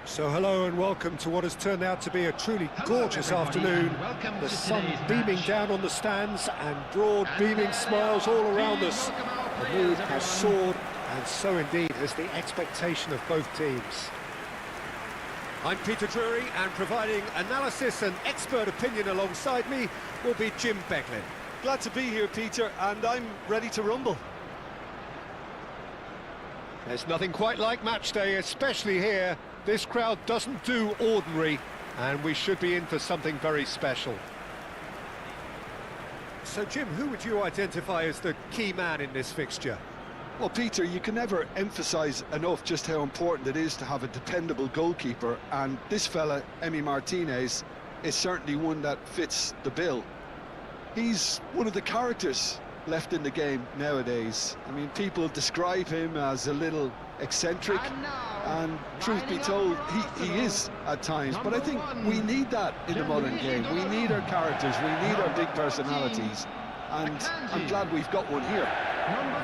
So hello and welcome to what has turned out to be a truly gorgeous afternoon. The sun beaming down on the stands and broad beaming smiles all around us. The mood has soared, and so indeed has the expectation of both teams. I'm Peter Drury, and providing analysis and expert opinion alongside me will be 𝗟𝗓𝗩𝗘. Glad to be here, Peter, and I'm ready to rumble. There's nothing quite like match day, especially here. This crowd doesn't do ordinary, and we should be in for something very special. So, Jim, who would you identify as the key man in this fixture? Well, Peter, you can never emphasise enough just how important it is to have a dependable goalkeeper, and this fella, 𝗟𝗓𝗩𝗘 Martinez, is certainly one that fits the bill. He's one of the characters left in the game nowadays. I mean, people describe him as a little eccentric, and truth be told, he is at times, but I think we need that in the modern game. We need our characters, we need our big personalities, and I'm glad we've got one here.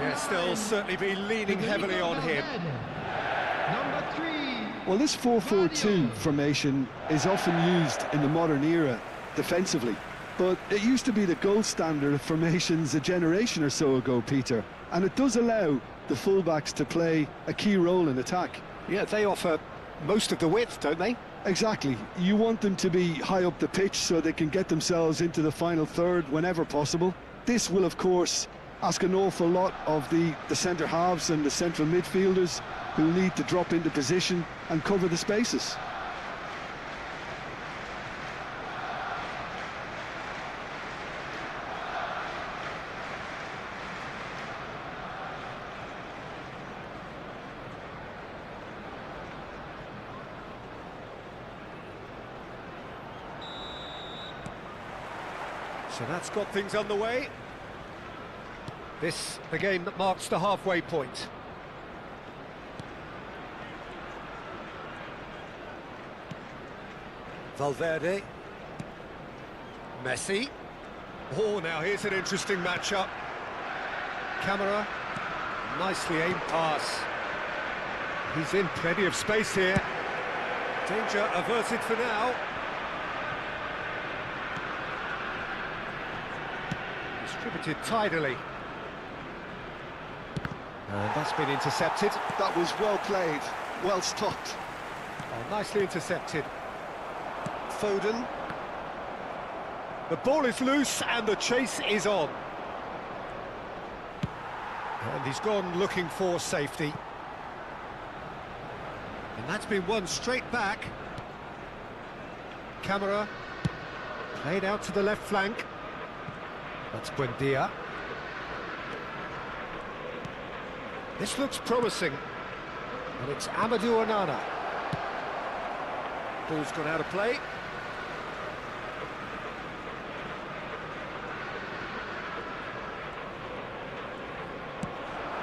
Yes, they'll certainly be leaning heavily on him. Well, this 4-4-2 formation is often used in the modern era defensively, but it used to be the gold standard of formations a generation or so ago, Peter, and it does allow the fullbacks to play a key role in attack. Yeah, they offer most of the width, don't they? Exactly. You want them to be high up the pitch so they can get themselves into the final third whenever possible. This will, of course, ask an awful lot of the centre halves and the central midfielders, who need to drop into position and cover the spaces. So that's got things underway. This, the game that marks the halfway point. Valverde. Messi. Oh, now here's an interesting matchup. 𝗟𝗓𝗩𝗘, nicely aimed pass. He's in plenty of space here. Danger averted for now. Distributed tidily. And that's been intercepted. That was well played, well stopped. Oh, nicely intercepted. Foden. The ball is loose and the chase is on. And he's gone looking for safety. And that's been won straight back. 𝗟𝗓𝗩𝗘 played out to the left flank. That's 𝗟𝗓𝗩𝗘. This looks promising. And it's Amadou Onana. Ball's gone out of play.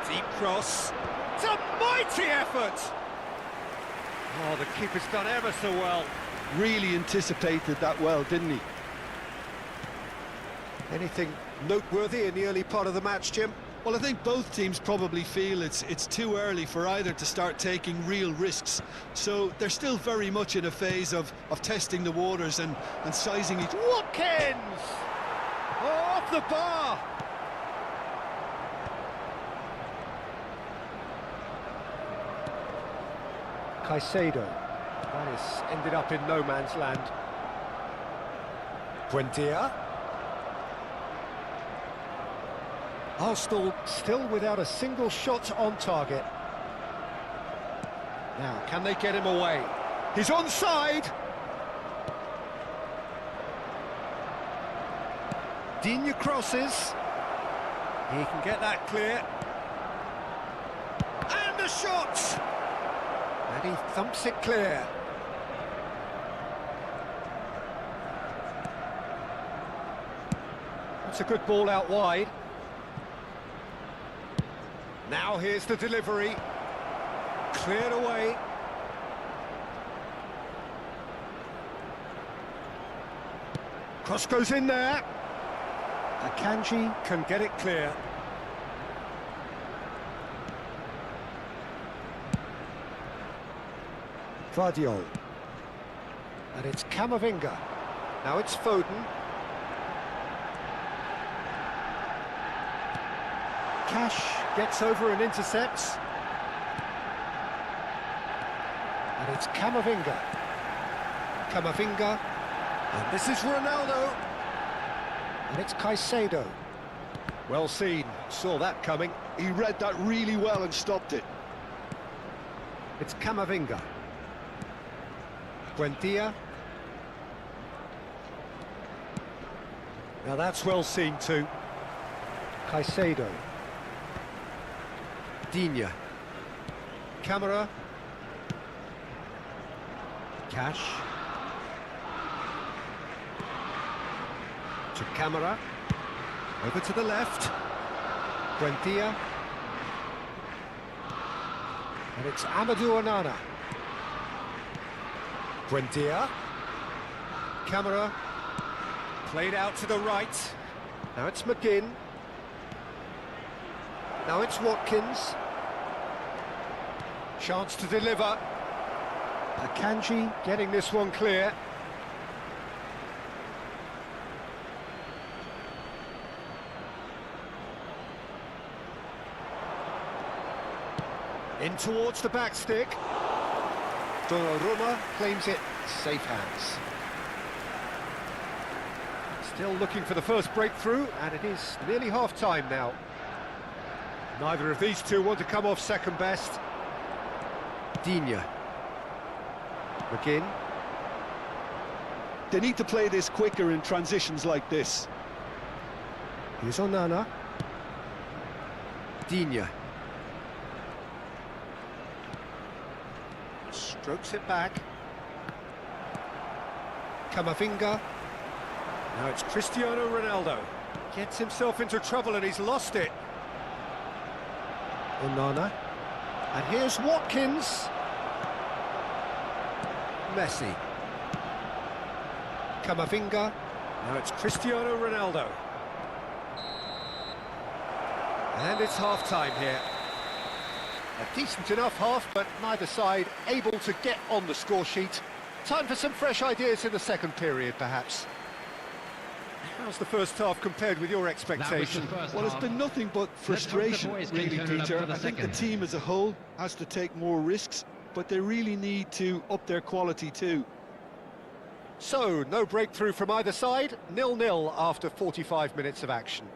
Deep cross. It's a mighty effort! Oh, the keeper's done ever so well. Really anticipated that well, didn't he? Anything noteworthy in the early part of the match, Jim? Well, I think both teams probably feel it's too early for either to start taking real risks. So they're still very much in a phase of testing the waters and sizing each... Watkins! Oh, off the bar! Caicedo. That has ended up in no man's land. 𝗟𝗓𝗓𝗘. Arsenal still without a single shot on target. Now, can they get him away? He's onside! Digne crosses. He can get that clear. And the shot! And he thumps it clear. That's a good ball out wide. Now here's the delivery. Cleared away. Cross goes in there. Akanji can get it clear. 𝗟𝗓𝗩𝗘. And it's 𝗟𝗓𝗩𝗪. Now it's Foden. Cash gets over and intercepts. And it's 𝗟𝗓𝗩𝗪. 𝗟𝗓𝗩𝗪. And this is Ronaldo. And it's Caicedo. Well seen, saw that coming. He read that really well and stopped it. It's 𝗟𝗓𝗩𝗪. Buendia. Now that's well seen too. Caicedo. Digne. Camera. Cash. To Camera. Over to the left. Buendia. And it's Amadou Onana. Buendia. Camera. Played out to the right. Now it's McGinn. Now it's Watkins. Chance to deliver. Akanji getting this one clear. In towards the back stick. Donnarumma claims it. Safe hands. Still looking for the first breakthrough, and it is nearly half-time now. Neither of these two want to come off second best. Digne. McGinn. They need to play this quicker in transitions like this. Here's Onana. Digne. Strokes it back. 𝗟𝗓𝗩𝗪. Now it's Cristiano Ronaldo. Gets himself into trouble and he's lost it. Onana. And here's Watkins. Messi. 𝗟𝗓𝗪𝗪. Now it's Cristiano Ronaldo. And it's half-time here. A decent enough half, but neither side able to get on the score sheet. Time for some fresh ideas in the second period, perhaps. How's the first half compared with your expectations? Well, it's been nothing but frustration, really, Peter. I think the team as a whole has to take more risks, but they really need to up their quality too. So, no breakthrough from either side, 0-0 after 45 minutes of action.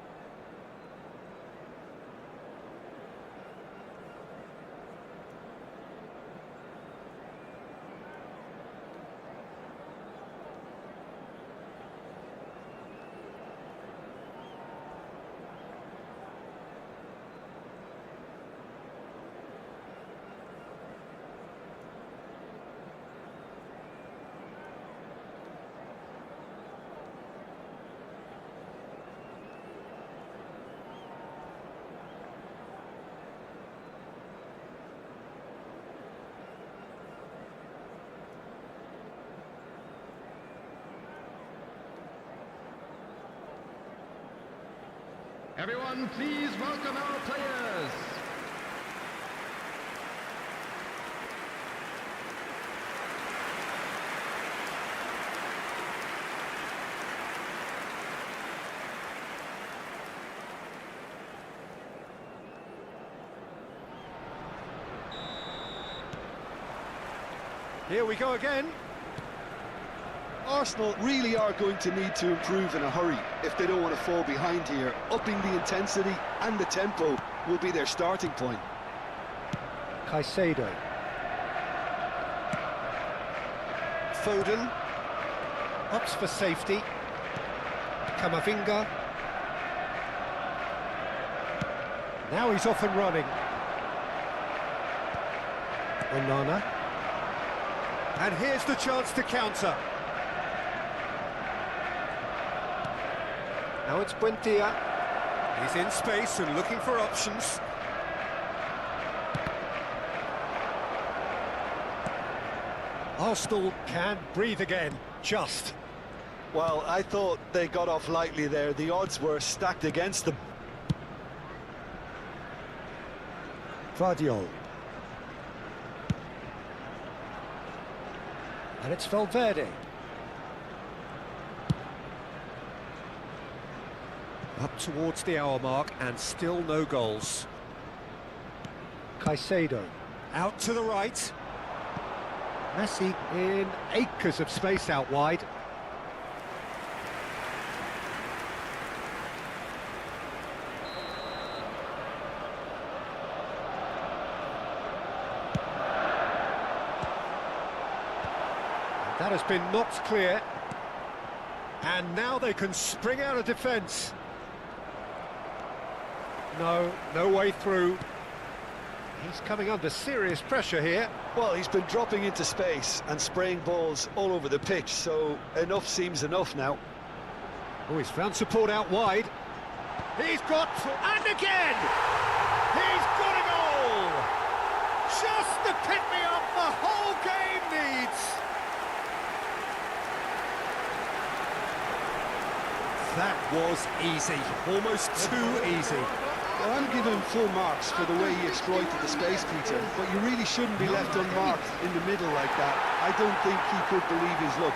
Everyone, please welcome our players. Here we go again. Arsenal really are going to need to improve in a hurry if they don't want to fall behind here. Upping the intensity and the tempo will be their starting point. Caicedo. Foden. Opts for safety. 𝗟𝗓𝗪𝗪. Now he's off and running. Onana. And here's the chance to counter. Now it's Buendia. He's in space and looking for options. Arsenal can breathe again, just. Well, I thought they got off lightly there. The odds were stacked against them. 𝗟𝗩𝗪. And it's Valverde. Up towards the hour mark and still no goals. Caicedo out to the right. Messi in acres of space out wide. That has been knocked clear. And now they can spring out of defence. No way through. He's coming under serious pressure here. Well, he's been dropping into space and spraying balls all over the pitch, so enough seems enough now. Oh, he's found support out wide. He's got... and again! He's got a goal! Just the pick-me-up the whole game needs! That was easy, almost too easy. Well, I'm giving him full marks for the way he exploited the space, Peter, but you really shouldn't be left unmarked in the middle like that. I don't think he could believe his luck.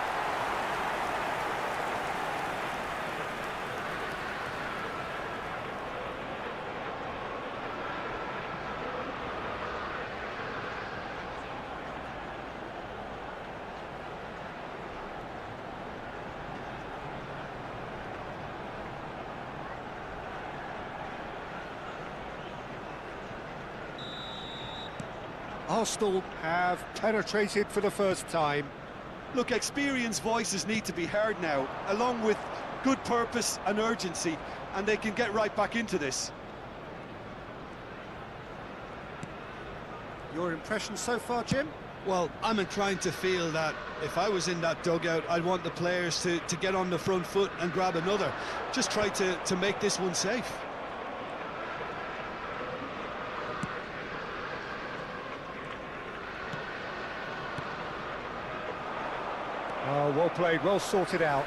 Arsenal have penetrated for the first time. Look, experienced voices need to be heard now, along with good purpose and urgency, and they can get right back into this. Your impression so far, Jim? Well, I'm inclined to feel that if I was in that dugout, I'd want the players to get on the front foot and grab another. Just try to make this one safe. Oh, well played, well sorted out.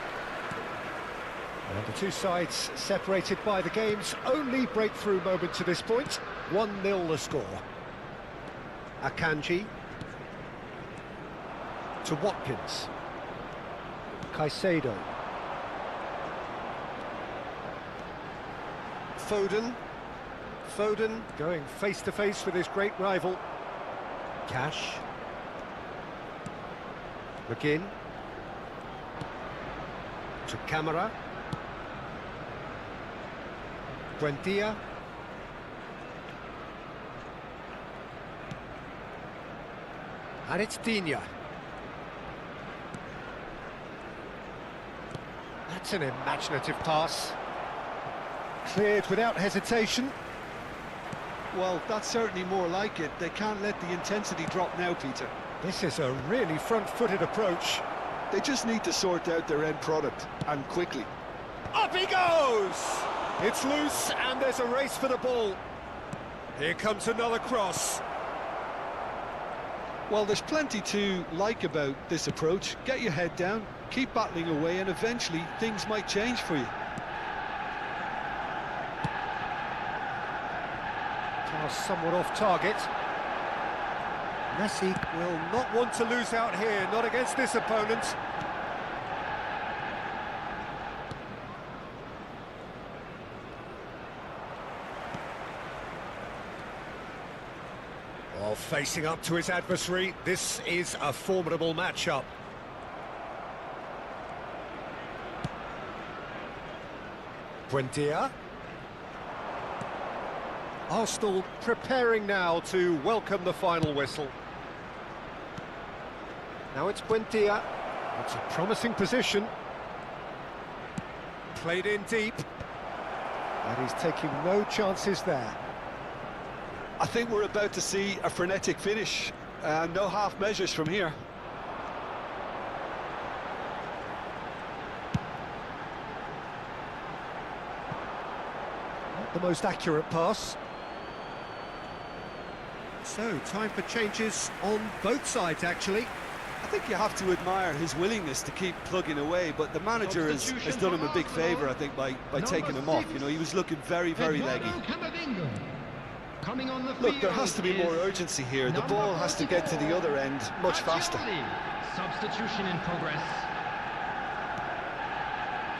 And the two sides separated by the game's only breakthrough moment to this point. 1-0 the score. Akanji to Watkins. Caicedo. Foden going face-to-face with his great rival. Cash. McGinn. To Camera. Buendia. And it's Digne. That's an imaginative pass. Cleared without hesitation. Well, that's certainly more like it. They can't let the intensity drop now, Peter. This is a really front-footed approach. They just need to sort out their end product, and quickly. Up he goes! It's loose, and there's a race for the ball. Here comes another cross. Well, there's plenty to like about this approach. Get your head down, keep battling away, and eventually things might change for you. Pass somewhat off target. Messi will not want to lose out here, not against this opponent. While facing up to his adversary, this is a formidable matchup. Buendia. Arsenal preparing now to welcome the final whistle. Now it's Buendia. It's a promising position. Played in deep. And he's taking no chances there. I think we're about to see a frenetic finish. No half measures from here. Not the most accurate pass. So, time for changes on both sides, actually. I think you have to admire his willingness to keep plugging away, but the manager has done him a big favour, I think, by taking him off. You know, he was looking very, very leggy. Coming on the Look, field there has to be more is urgency here. The number ball has to get to the other end much faster. 𝗟𝗜𝗩𝗘. Substitution in progress.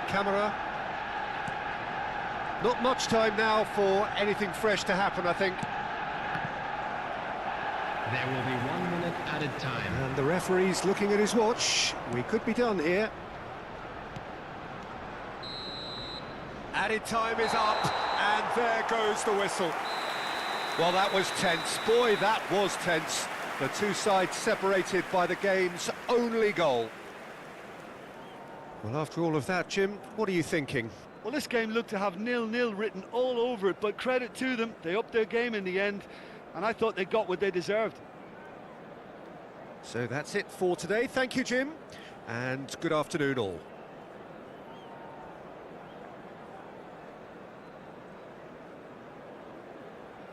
Camera. Not much time now for anything fresh to happen, I think. There will be 1 minute added time. And the referee's looking at his watch. We could be done here. Added time is up, and there goes the whistle. Well, that was tense. Boy, that was tense. The two sides separated by the game's only goal. Well, after all of that, Jim, what are you thinking? Well, this game looked to have 0-0 written all over it, but credit to them. They upped their game in the end, and I thought they got what they deserved. So that's it for today. Thank you, Jim, and good afternoon all.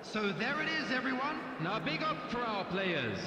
So there it is, everyone. Now big up for our players.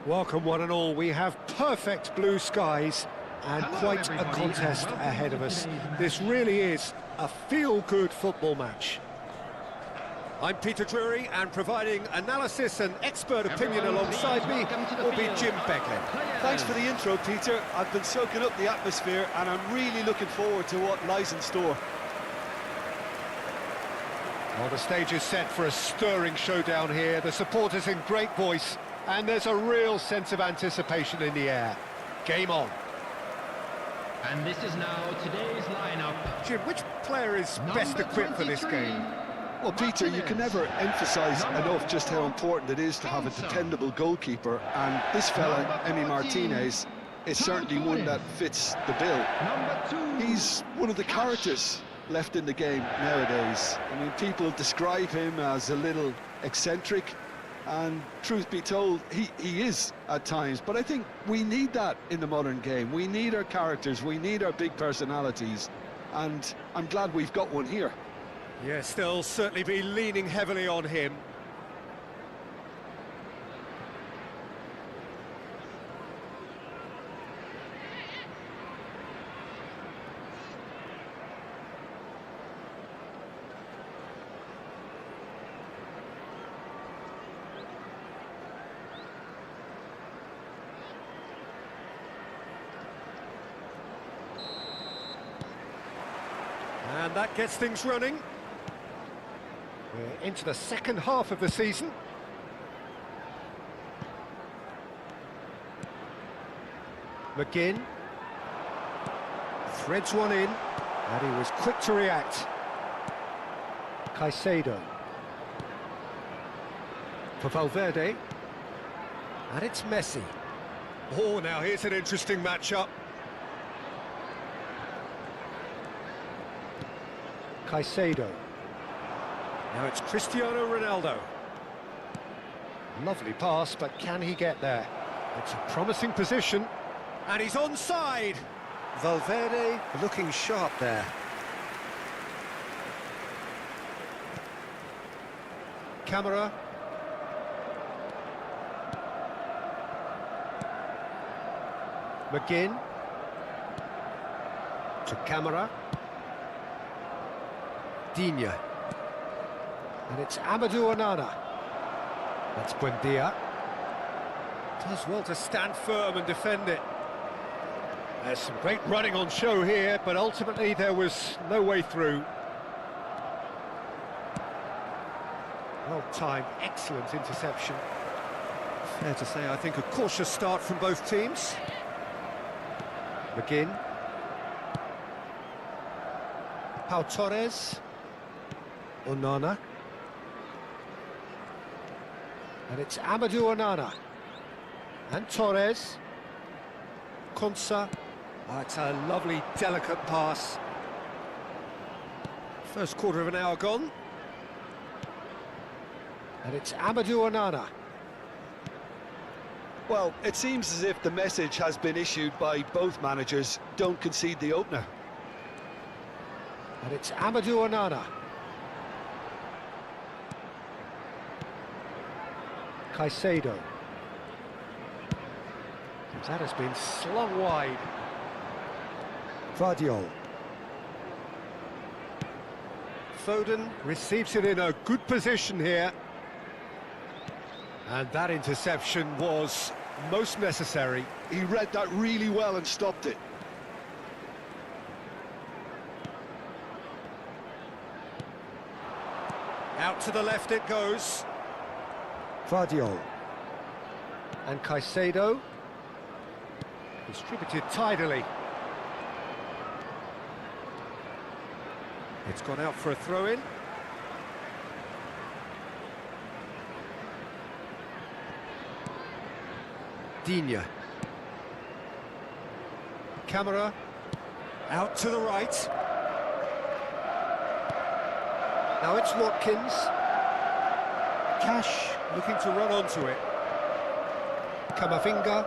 Welcome one and all. We have perfect blue skies and quite a contest ahead of us. This really is a feel-good football match. I'm Peter Drury, and providing analysis and expert opinion alongside me will be Jim Beckley. Thanks for the intro, Peter. I've been soaking up the atmosphere, and I'm really looking forward to what lies in store. Well, the stage is set for a stirring showdown here. The supporters in great voice, and there's a real sense of anticipation in the air. Game on. And this is now today's lineup. Jim, which player is best equipped for this game? Well, Peter, you can never emphasise enough just how important it is to have a dependable goalkeeper, and this fella, 𝗟𝗓𝗩𝗘 Martinez, is certainly one that fits the bill. He's one of the characters left in the game nowadays. I mean, people describe him as a little eccentric, and truth be told, he is at times, but I think we need that in the modern game. We need our characters, we need our big personalities, and I'm glad we've got one here. Yes, they'll certainly be leaning heavily on him. And that gets things running. We're into the second half of the season. McGinn threads one in, and he was quick to react. Caicedo. For Valverde. And it's Messi. Oh, now here's an interesting matchup. Caicedo. Now it's Cristiano Ronaldo. Lovely pass, but can he get there? It's a promising position. And he's onside. Valverde looking sharp there. Camera. McGinn. To Camera. Digne. And it's Amadou Onana. That's Buendia. Does well to stand firm and defend it. There's some great running on show here, but ultimately there was no way through. Well-timed, excellent interception. Fair to say, I think, a cautious start from both teams. McGinn. Pau Torres. Onana. And it's Amadou Onana. And Torres. Konsa. Oh, it's a lovely, delicate pass. First quarter of an hour gone. And it's Amadou Onana. Well, it seems as if the message has been issued by both managers: don't concede the opener. And it's Amadou Onana. Caicedo. That has been slung wide. Vardiol. Foden receives it in a good position here. And that interception was most necessary. He read that really well and stopped it. Out to the left it goes. Vardiol. And Caicedo. Distributed tidily. It's gone out for a throw-in. Digne. Camera. Out to the right. Now it's Watkins. Cash looking to run onto it. Camavinga.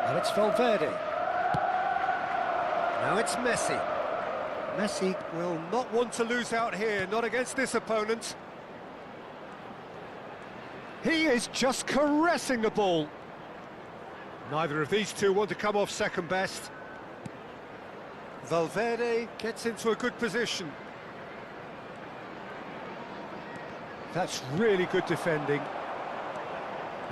And it's Valverde. Now it's Messi. Messi will not want to lose out here, not against this opponent. He is just caressing the ball. Neither of these two want to come off second best. Valverde gets into a good position. That's really good defending.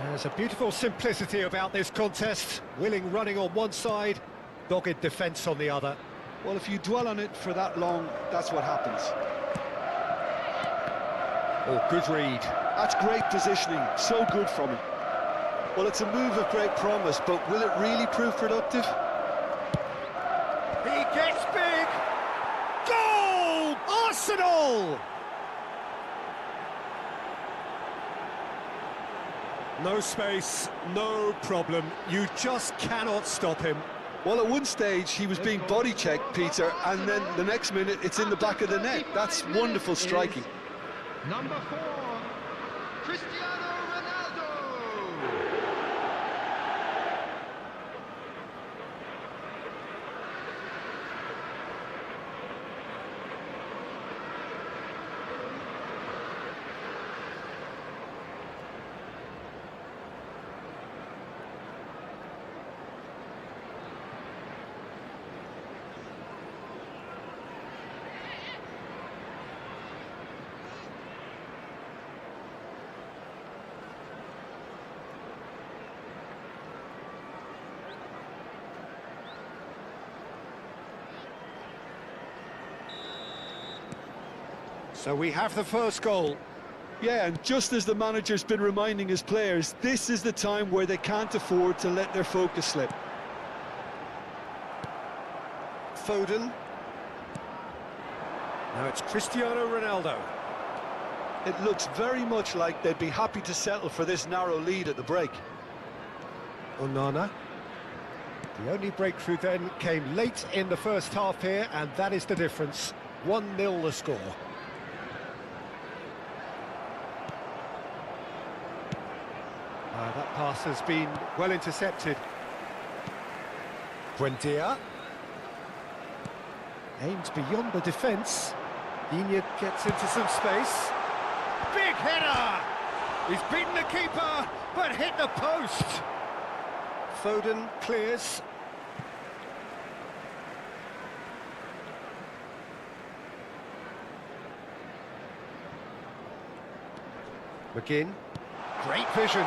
There's a beautiful simplicity about this contest. Willing running on one side, dogged defence on the other. Well, if you dwell on it for that long, that's what happens. Oh, good read. That's great positioning, so good from him. Well, it's a move of great promise, but will it really prove productive? He gets big! Goal! Arsenal! No space, no problem. You just cannot stop him. Well, at one stage, he was being body-checked, Peter, and then the next minute, it's in the back of the net. That's wonderful striking. Number 4, Cristiano Ronaldo. So we have the first goal. Yeah, and just as the manager's been reminding his players, this is the time where they can't afford to let their focus slip. Foden. Now it's Cristiano Ronaldo. It looks very much like they'd be happy to settle for this narrow lead at the break. Onana. The only breakthrough then came late in the first half here, and that is the difference. 1-0 the score. That pass has been well intercepted. 𝗟𝗓𝗩𝗘 aims beyond the defence. 𝗟𝗓𝗩𝗘 gets into some space. Big header! He's beaten the keeper, but hit the post. Foden clears. McGinn, great vision,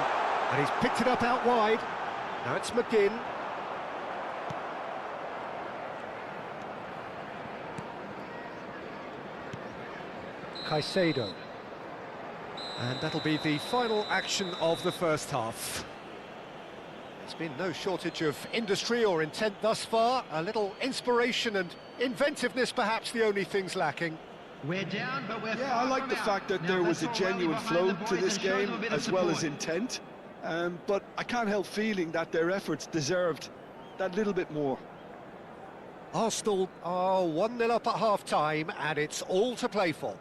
and he's picked it up out wide. Now it's McGinn. Caicedo. And that'll be the final action of the first half. There's been no shortage of industry or intent thus far. A little inspiration and inventiveness, perhaps the only things lacking. We're down, but we're Yeah, I like the fact that there was a genuine flow to this game, as well as intent. But I can't help feeling that their efforts deserved that little bit more. Arsenal are 1-0 up at half-time, and it's all to play for.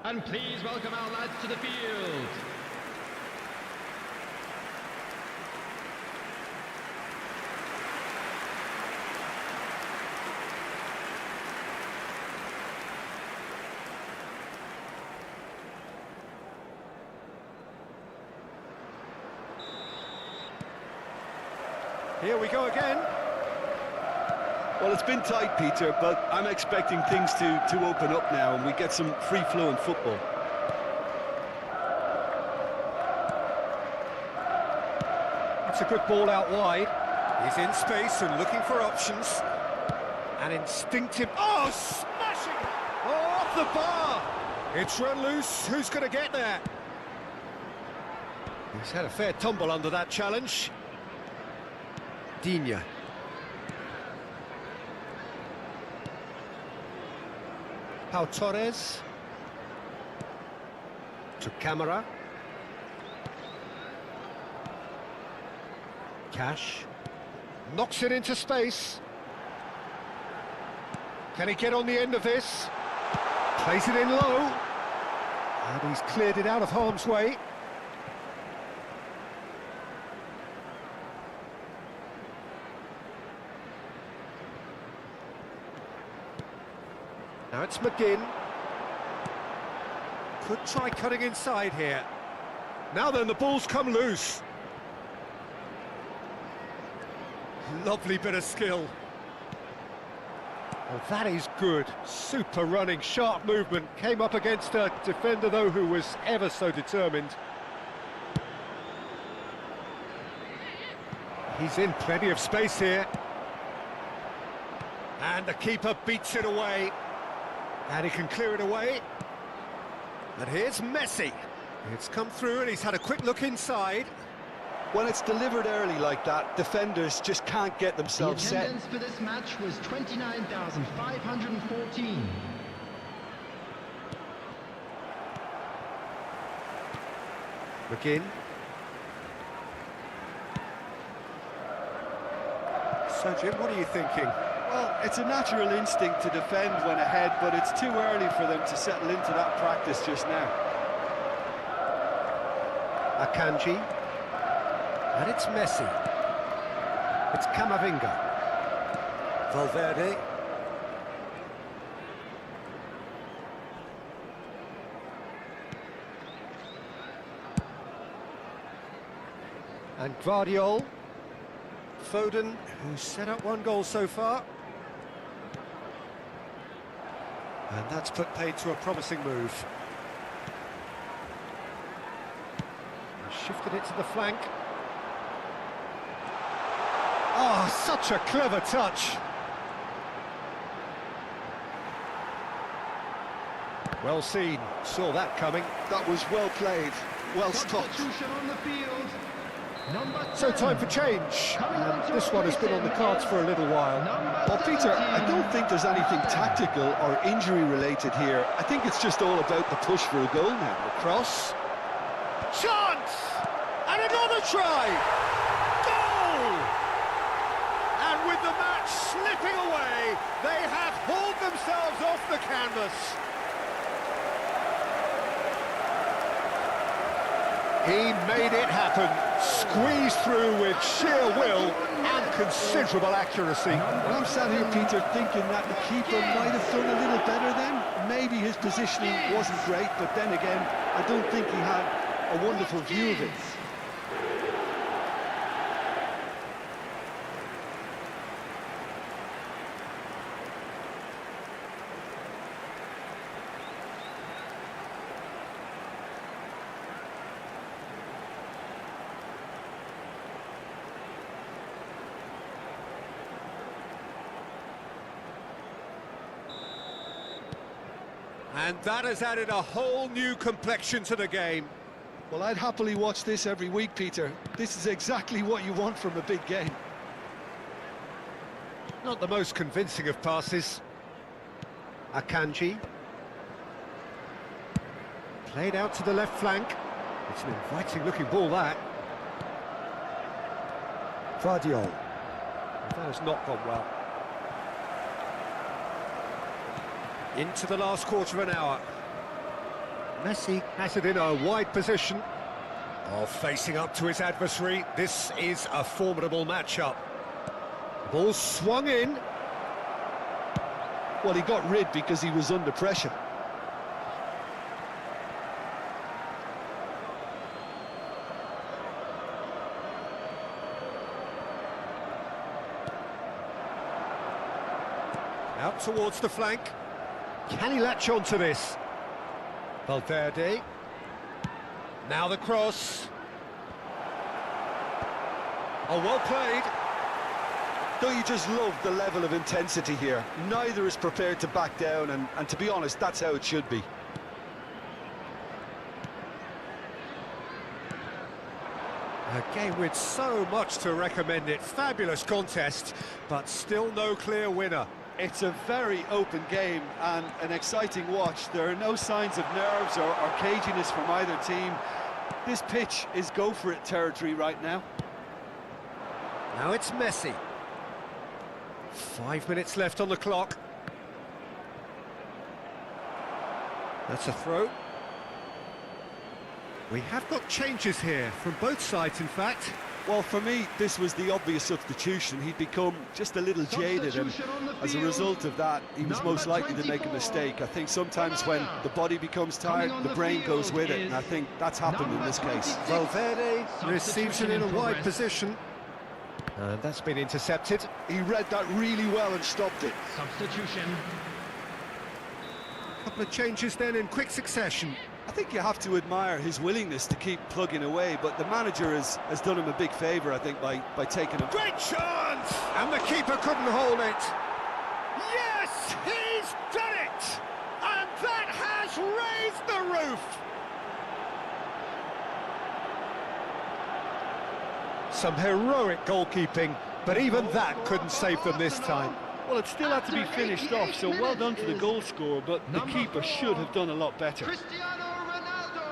And please welcome our lads to the field. Here we go again. Well, it's been tight, Peter, but I'm expecting things to open up now and we get some free-flowing football. It's a good ball out wide. He's in space and looking for options. An instinctive... Oh, smashing! Oh, off the bar! It's run loose. Who's going to get there? He's had a fair tumble under that challenge. 𝗟𝗓𝗩𝗘. Pau Torres. To camera. Cash. Knocks it into space. Can he get on the end of this? Plays it in low. And he's cleared it out of harm's way. Now it's McGinn. Could try cutting inside here. Now then, the ball's come loose. Lovely bit of skill. Well, that is good. Super running, sharp movement. Came up against a defender, though, who was ever so determined. He's in plenty of space here. And the keeper beats it away. And he can clear it away. And here's Messi. It's come through and he's had a quick look inside. When it's delivered early like that, defenders just can't get themselves set. The attendance for this match was 29,514. McGinn. So, Jim, what are you thinking? Well, it's a natural instinct to defend when ahead, but it's too early for them to settle into that practice just now. Akanji. And it's Messi. It's Camavinga. Valverde. And 𝗟𝗩𝗩. Foden, who's set up one goal so far. And that's put paid to a promising move. Shifted it to the flank. Oh, such a clever touch. Well seen, saw that coming. That was well played, well stopped. Substitution on the field. Number So 10. time for change. And this one has been on the cards for a little while. Well, Peter, I don't think there's anything tactical or injury related here. I think it's just all about the push for a goal now. The cross. Chance! And another try! Goal! And with the match slipping away, they have hauled themselves off the canvas. He made it happen, squeezed through with sheer will and considerable accuracy. Well, I'm sat here, Peter, thinking that the keeper might have done a little better then. Maybe his positioning wasn't great, but then again, I don't think he had a wonderful view of it. And that has added a whole new complexion to the game. Well, I'd happily watch this every week, Peter. This is exactly what you want from a big game. Not the most convincing of passes. Akanji. Played out to the left flank. It's an inviting-looking ball, that. 𝗟𝗩𝗩. That has not gone well. Into the last quarter of an hour. Messi has it in a wide position. Oh, facing up to his adversary. This is a formidable matchup. Ball swung in. Well, he got rid because he was under pressure. Out towards the flank. Can he latch on to this? Valverde. Now the cross. Oh, well played. Don't you just love the level of intensity here? Neither is prepared to back down, and to be honest, that's how it should be. A game with so much to recommend it. Fabulous contest, but still no clear winner. It's a very open game and an exciting watch. There are no signs of nerves or caginess from either team. This pitch is go-for-it territory right now. Now it's Messi. 5 minutes left on the clock. That's a throw. We have got changes here from both sides, in fact. Well, for me, this was the obvious substitution. He'd become just a little jaded, and as a result of that, he was most likely to make a mistake. I think sometimes when the body becomes tired, the brain goes with it, and I think that's happened in this case. Valverde receives it in a wide position. And that's been intercepted. He read that really well and stopped it. Substitution. A couple of changes then in quick succession. I think you have to admire his willingness to keep plugging away, but the manager has done him a big favour, I think, by taking him. Great chance! And the keeper couldn't hold it. Yes, he's done it! And that has raised the roof! Some heroic goalkeeping, but even that couldn't save them this time. Well, it still had to be finished off, so well done to the goal scorer, but the keeper should have done a lot better. Cristiano Ronaldo.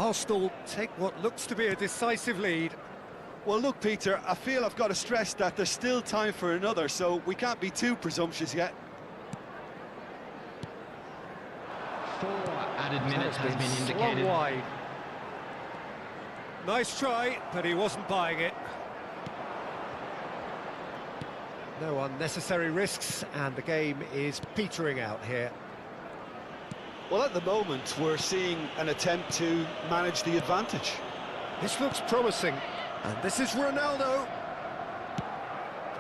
Arsenal take what looks to be a decisive lead. Well, look, Peter, I feel I've got to stress that there's still time for another, so we can't be too presumptuous yet. 4 added minutes has been indicated. Wide. Nice try, but he wasn't buying it. No unnecessary risks, and the game is petering out here. Well, at the moment, we're seeing an attempt to manage the advantage. This looks promising, and this is Ronaldo.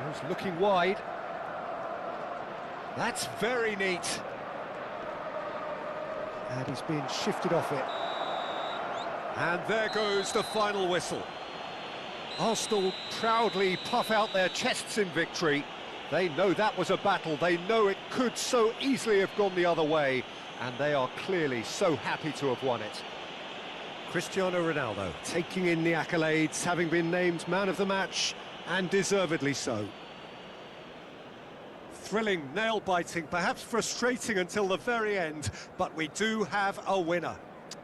Goes looking wide. That's very neat. And he's been shifted off it. And there goes the final whistle. Arsenal proudly puff out their chests in victory. They know that was a battle. They know it could so easily have gone the other way. And they are clearly so happy to have won it. Cristiano Ronaldo taking in the accolades, having been named man of the match, and deservedly so. Thrilling, nail-biting, perhaps frustrating until the very end, but we do have a winner.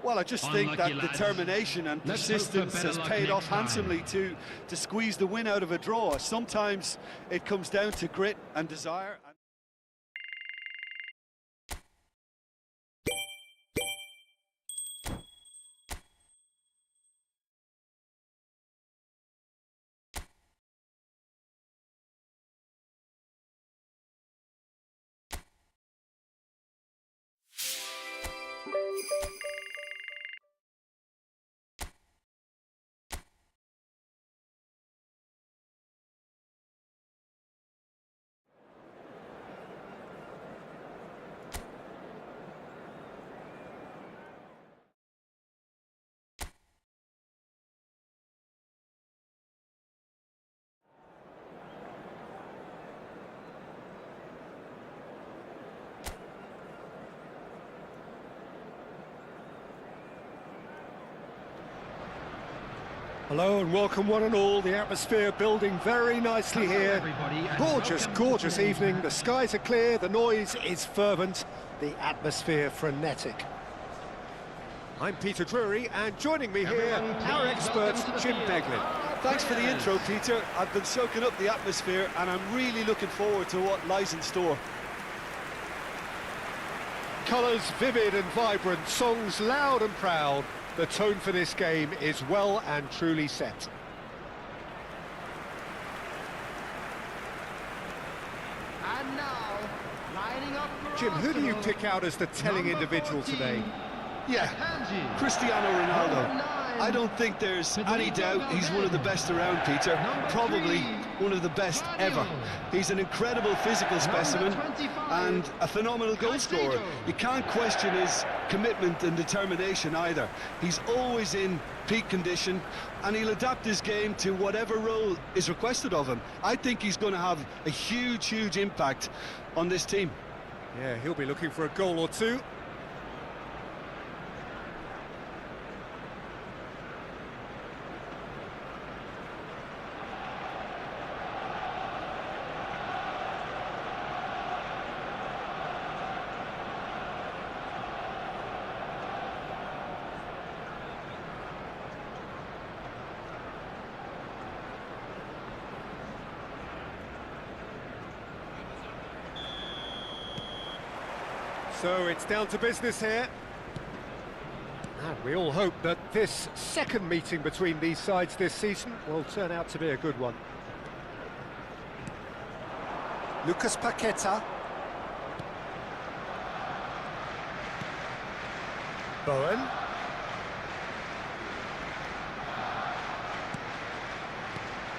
Well, I just think that determination and persistence has paid off handsomely to squeeze the win out of a draw. Sometimes it comes down to grit and desire. Hello and welcome one and all. The atmosphere building very nicely here. Gorgeous, gorgeous evening. The skies are clear, the noise is fervent, the atmosphere frenetic. I'm Peter Drury, and joining me here, our expert, 𝗟𝗜𝗩𝗘. Thanks for the intro, Peter. I've been soaking up the atmosphere and I'm really looking forward to what lies in store. Colours vivid and vibrant, songs loud and proud. The tone for this game is well and truly set. And now, lining up for Jim, who do you Arsenal, pick out as the telling number individual 14, today? Yeah, Akanji. Cristiano Ronaldo. I don't think there's any doubt he's one of the best around, Peter. Probably one of the best ever. He's an incredible physical specimen and a phenomenal goal scorer. You can't question his commitment and determination either. He's always in peak condition and he'll adapt his game to whatever role is requested of him. I think he's going to have a huge, huge impact on this team. Yeah, he'll be looking for a goal or two. So it's down to business here. And we all hope that this second meeting between these sides this season will turn out to be a good one. Lucas Paqueta. Bowen.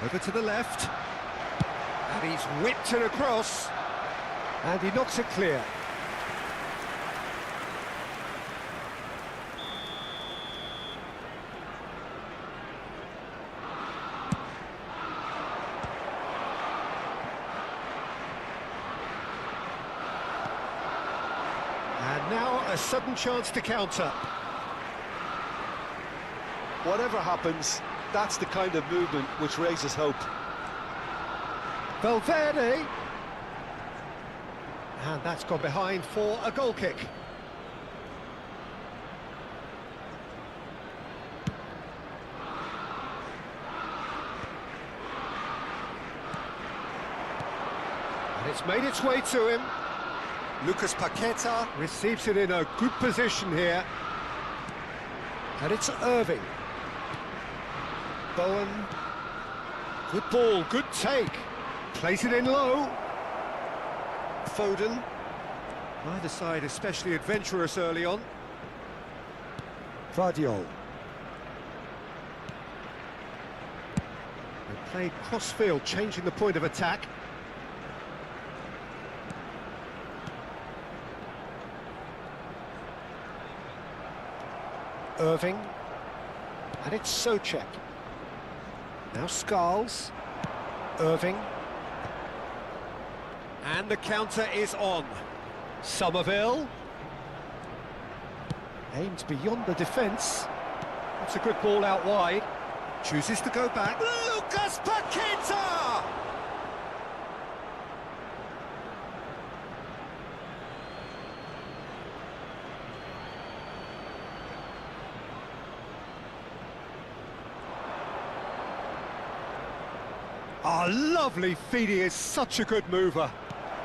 Over to the left. And he's whipped it across. And he knocks it clear. And now a sudden chance to counter. Whatever happens, that's the kind of movement which raises hope. Valverde. And that's gone behind for a goal kick. And it's made its way to him. 𝗟𝗓𝗩𝗘 receives it in a good position here. And it's Irving. Bowen. Good ball, good take. Plays it in low. Foden. Neither side especially adventurous early on. 𝗟𝗑𝗩𝗪. They played cross-field, changing the point of attack. Irving. And it's 𝗟𝗓𝗩𝗘. Now 𝗟𝗟. Irving. And the counter is on. 𝗟𝗟𝗩𝗪. Aimed beyond the defence. That's a good ball out wide. Chooses to go back. 𝗟𝗓𝗩𝗘! Ah, lovely feed, he is such a good mover.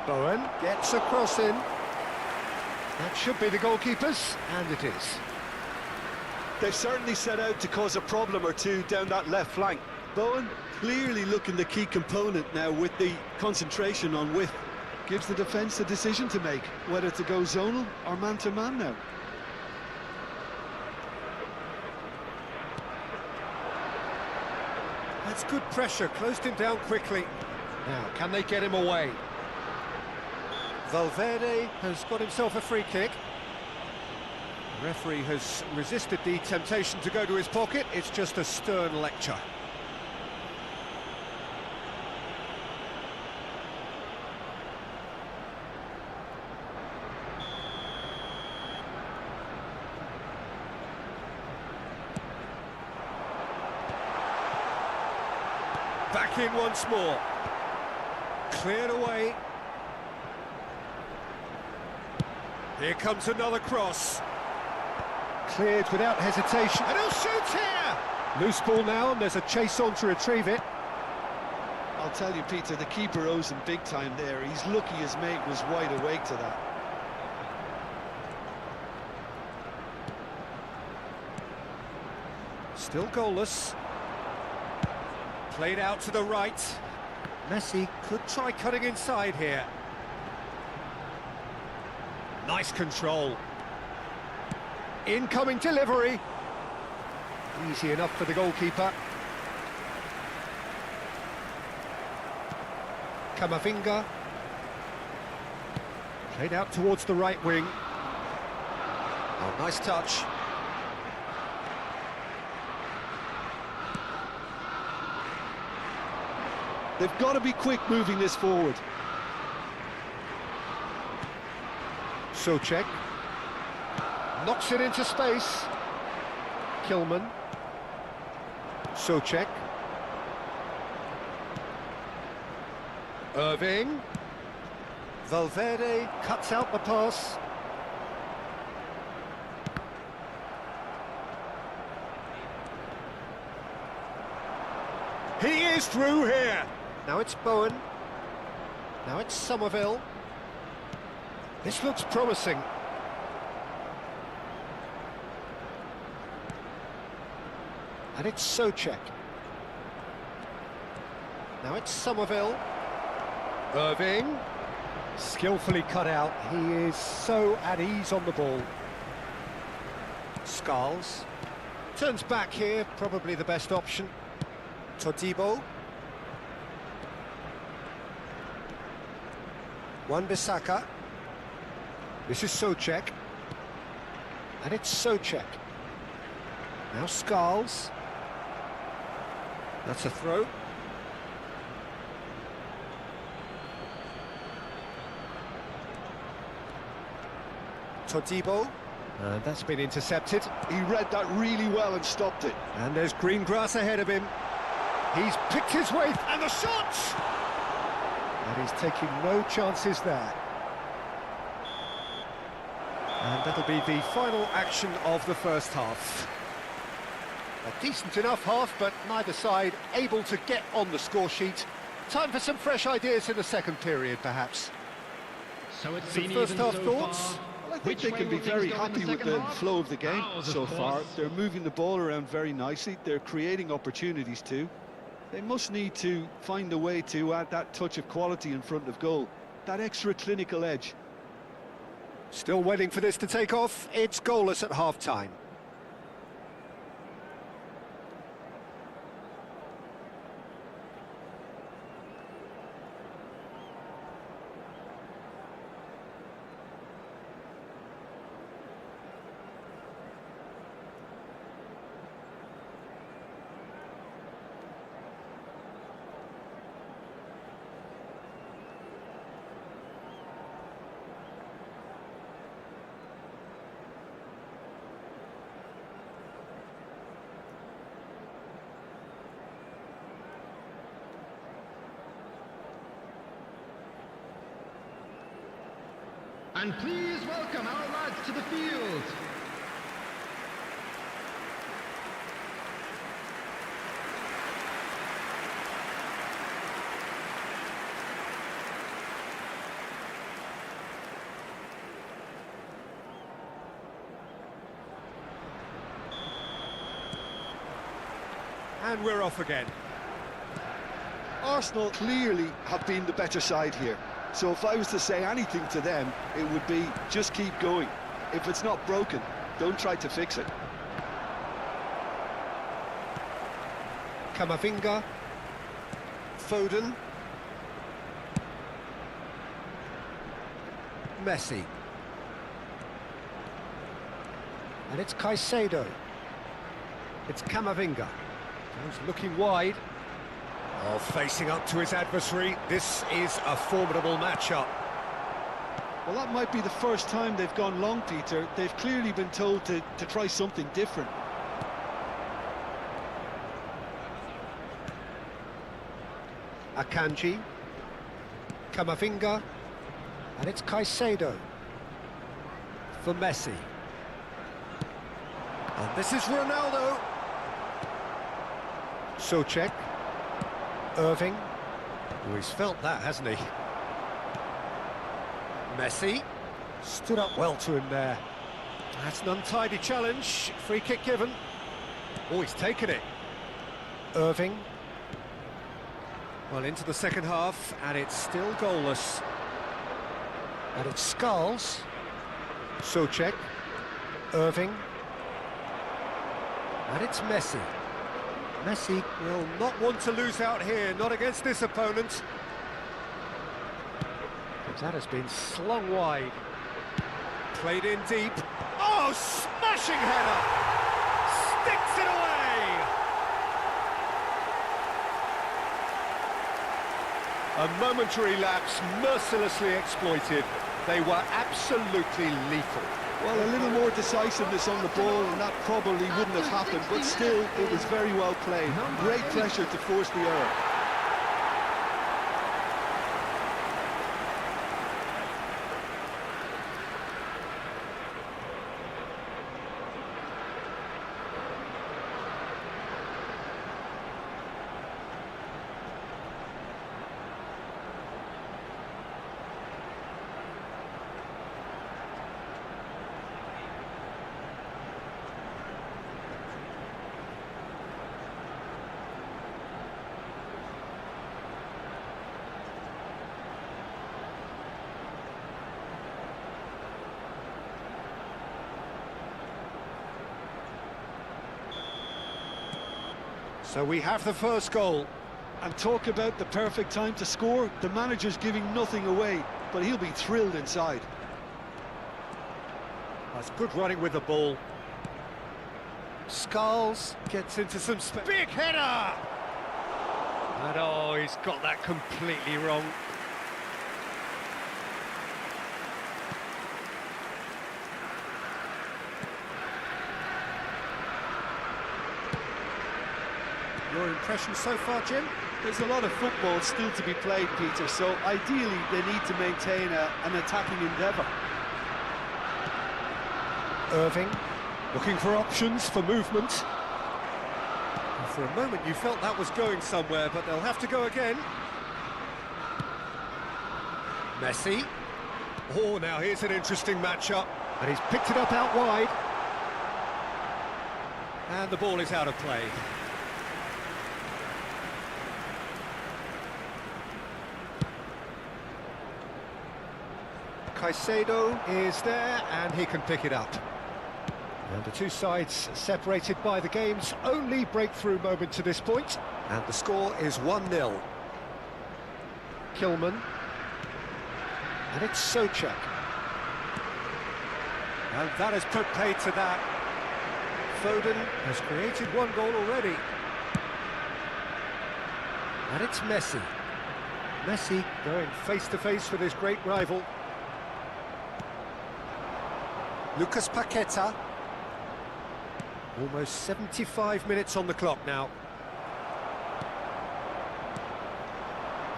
Bowen gets a cross in. That should be the goalkeeper's, and it is. They've certainly set out to cause a problem or two down that left flank. Bowen clearly looking the key component now with the concentration on width. Gives the defence a decision to make, whether to go zonal or man-to-man now. That's good pressure, closed him down quickly. Now, can they get him away? Valverde has got himself a free kick. The referee has resisted the temptation to go to his pocket. It's just a stern lecture. Back in once more. Cleared away. Here comes another cross. Cleared without hesitation. And he'll shoot here! Loose ball now, and there's a chase on to retrieve it. I'll tell you, Peter, the keeper owes him big time there. He's lucky his mate was wide awake to that. Still goalless. Played out to the right. Messi could try cutting inside here. Nice control. Incoming delivery. Easy enough for the goalkeeper. Camavinga. Played out towards the right wing. Oh, nice touch. They've got to be quick moving this forward. Souček. Knocks it into space. Kilman. Souček. Irving. Valverde cuts out the pass. He is through here. Now it's Bowen. Now it's 𝗟𝗟𝗪𝗪. This looks promising. And it's Souček. Now it's 𝗟𝗟𝗪𝗪. Irving. Skillfully cut out. He is so at ease on the ball. 𝗟𝗟𝗪𝗪. Turns back here, probably the best option. Todibo. Wan-Bissaka. This is Souček. And it's Souček. Now 𝗟𝗟𝗪𝗪. That's a throw. Todibo. And that's been intercepted. He read that really well and stopped it. And there's green grass ahead of him. He's picked his way, and the shot! And he's taking no chances there. And that'll be the final action of the first half. A decent enough half, but neither side able to get on the score sheet. Time for some fresh ideas in the second period, perhaps. So it's Some been first even half so thoughts? far. Well, I think Which they way can be will things very go in happy with second the half? flow of the game Ours, of so far. course. They're moving the ball around very nicely. They're creating opportunities too. They must need to find a way to add that touch of quality in front of goal, that extra clinical edge. Still waiting for this to take off. It's goalless at half-time. And please welcome our lads to the field. And we're off again. Arsenal clearly have been the better side here. So if I was to say anything to them, it would be just keep going. If it's not broken, don't try to fix it. Camavinga. Foden. Messi. And it's Caicedo. It's Camavinga. He's looking wide. Oh, facing up to his adversary. This is a formidable matchup. Well, that might be the first time they've gone long, Peter. They've clearly been told to try something different. Akanji. Camavinga. And it's Caicedo. For Messi. And this is Ronaldo. Souček. Irving. Oh, he's felt that, hasn't he? Messi. Stood up well to him there. That's an untidy challenge. Free kick given. Oh, he's taken it. Irving. Well, into the second half, and it's still goalless. And it's Skulls. Souček. Irving. And it's Messi. Messi will not want to lose out here, not against this opponent. That has been slung wide. Played in deep. Oh, smashing header! Sticks it away! A momentary lapse, mercilessly exploited. They were absolutely lethal. Well, a little more decisiveness on the ball, and that probably wouldn't have happened, but still, it was very well played. Great pressure to force the error. So we have the first goal. And talk about the perfect time to score. The manager's giving nothing away, but he'll be thrilled inside. That's good running with the ball. Skulls gets into some big header! And oh, he's got that completely wrong. Your impression so far, Jim? There's a lot of football still to be played, Peter, so ideally they need to maintain an attacking endeavour. Irving, looking for options for movement. For a moment you felt that was going somewhere, but they'll have to go again. Messi. Oh, now here's an interesting matchup. And he's picked it up out wide. And the ball is out of play. Caicedo is there, and he can pick it up. And the two sides separated by the game's only breakthrough moment to this point. And the score is 1-0. 𝗟𝗓𝗩𝗘. And it's 𝗟𝗜𝗓𝗩𝗘. And that has put paid to that. Foden has created one goal already. And it's Messi. Messi going face-to-face with his great rival. Lucas Paqueta. Almost 75 minutes on the clock now.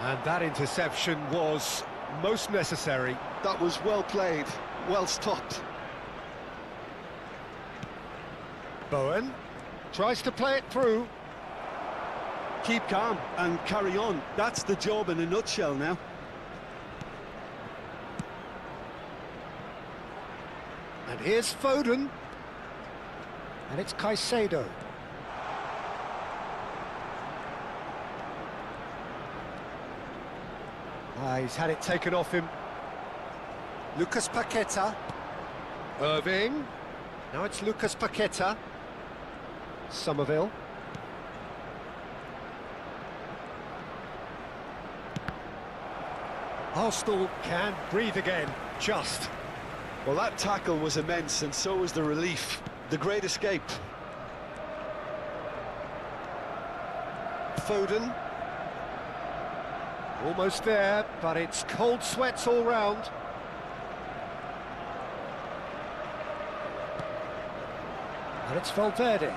And that interception was most necessary. That was well played, well stopped. Bowen tries to play it through. Keep calm and carry on. That's the job in a nutshell now. And here's Foden. And it's Caicedo. He's had it taken off him. Lucas Paqueta. Irving. Now it's Lucas Paqueta. Somerville. Arsenal can breathe again, just. Well, that tackle was immense, and so was the relief. The great escape. Foden. Almost there, but it's cold sweats all round. And it's Valverde.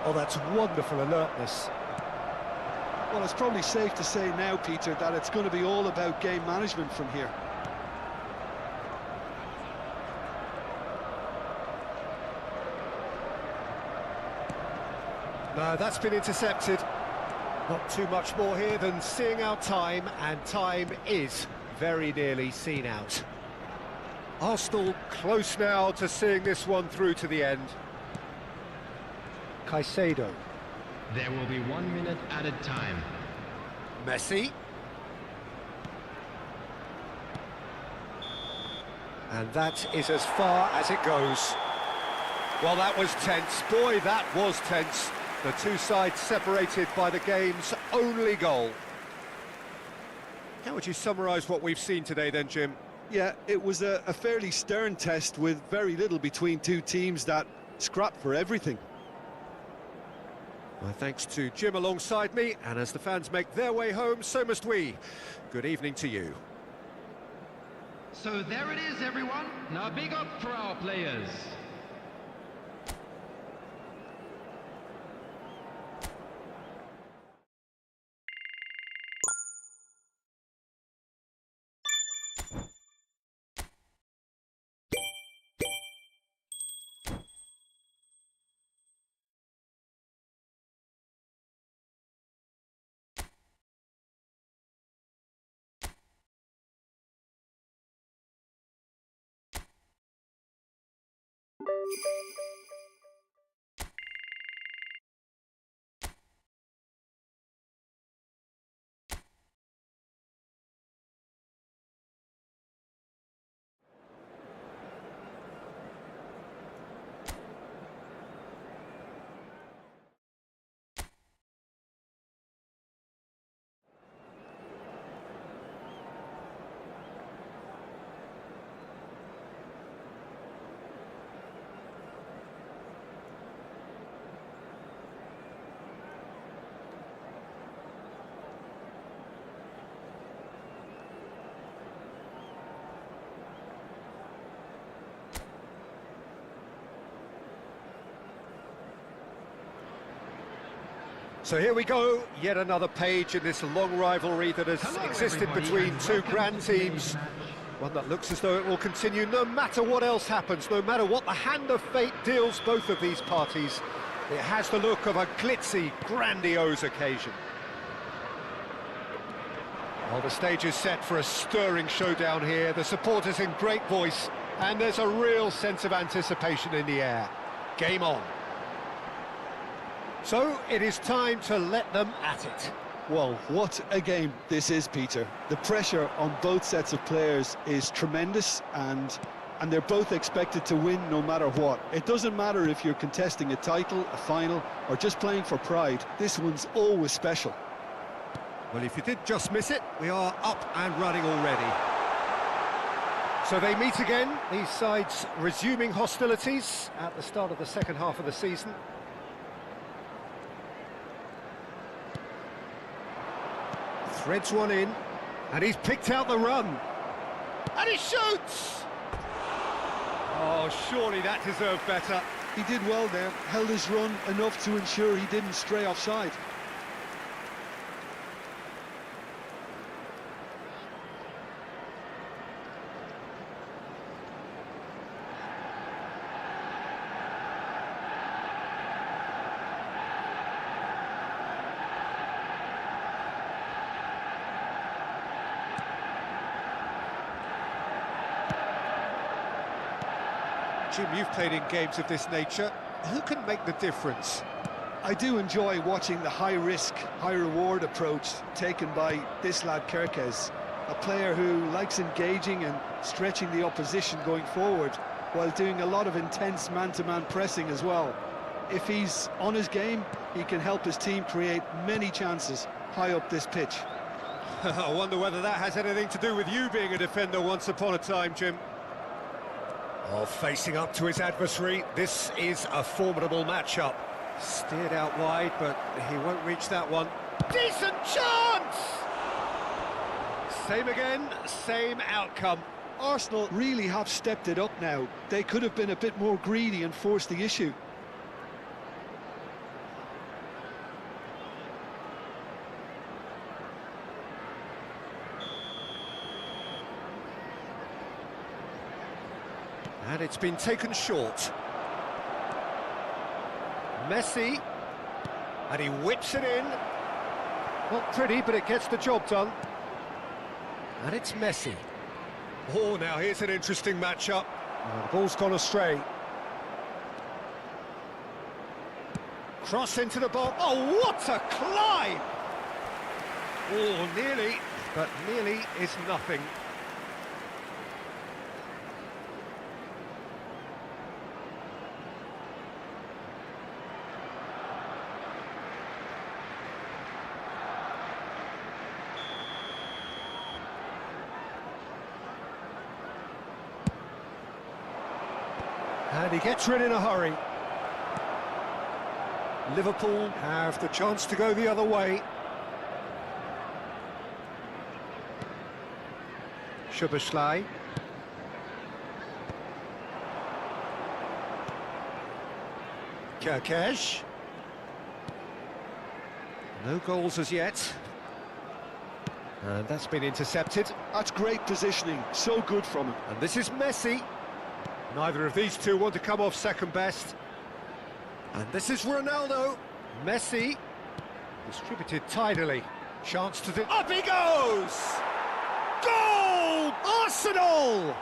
Oh, that's wonderful alertness. Well, it's probably safe to say now, Peter, that it's going to be all about game management from here. No, that's been intercepted. Not too much more here than seeing out time, and time is very nearly seen out. Arsenal close now to seeing this one through to the end. Caicedo. There will be 1 minute added time. Messi. And that is as far as it goes. Well, that was tense. Boy, that was tense. The two sides separated by the game's only goal. How would you summarise what we've seen today then, Jim? Yeah, it was a fairly stern test with very little between two teams that scrapped for everything. My thanks to Jim alongside me, and as the fans make their way home, so must we. Good evening to you. So there it is, everyone. Now big up for our players. So here we go, yet another page in this long rivalry that has existed between two grand teams. One that looks as though it will continue no matter what else happens, no matter what the hand of fate deals both of these parties. It has the look of a glitzy, grandiose occasion. Well, the stage is set for a stirring showdown here. The supporters in great voice, and there's a real sense of anticipation in the air. Game on. So, it is time to let them at it. Well, what a game this is, Peter. The pressure on both sets of players is tremendous, and they're both expected to win no matter what. It doesn't matter if you're contesting a title, a final, or just playing for pride. This one's always special. Well, if you did just miss it, we are up and running already. So they meet again, these sides resuming hostilities at the start of the second half of the season. Threads one in, and he's picked out the run. And he shoots! Oh, surely that deserved better. He did well there, held his run enough to ensure he didn't stray offside. Jim, you've played in games of this nature. Who can make the difference? I do enjoy watching the high-risk, high-reward approach taken by this lad 𝗟𝗓𝗩𝗘, a player who likes engaging and stretching the opposition going forward while doing a lot of intense man-to-man pressing as well. If he's on his game, he can help his team create many chances high up this pitch. I wonder whether that has anything to do with you being a defender once upon a time, Jim. Oh, facing up to his adversary, this is a formidable matchup. Steered out wide, but he won't reach that one. Decent chance! Same again, same outcome. Arsenal really have stepped it up now. They could have been a bit more greedy and forced the issue. And it's been taken short. Messi. And he whips it in. Not pretty, but it gets the job done. And it's Messi. Oh, now here's an interesting matchup. Oh, the ball's gone astray. Cross into the ball. Oh, what a climb! Oh, nearly, but nearly is nothing. And he gets rid in a hurry. Liverpool have the chance to go the other way. 𝗟𝗓𝗩𝗘. 𝗟𝗓𝗩𝗘. No goals as yet. And that's been intercepted. That's great positioning, so good from him. And this is Messi. Neither of these two want to come off second best. And this is Ronaldo. Messi. Distributed tidily. Chance to do... Up he goes! Goal! Arsenal!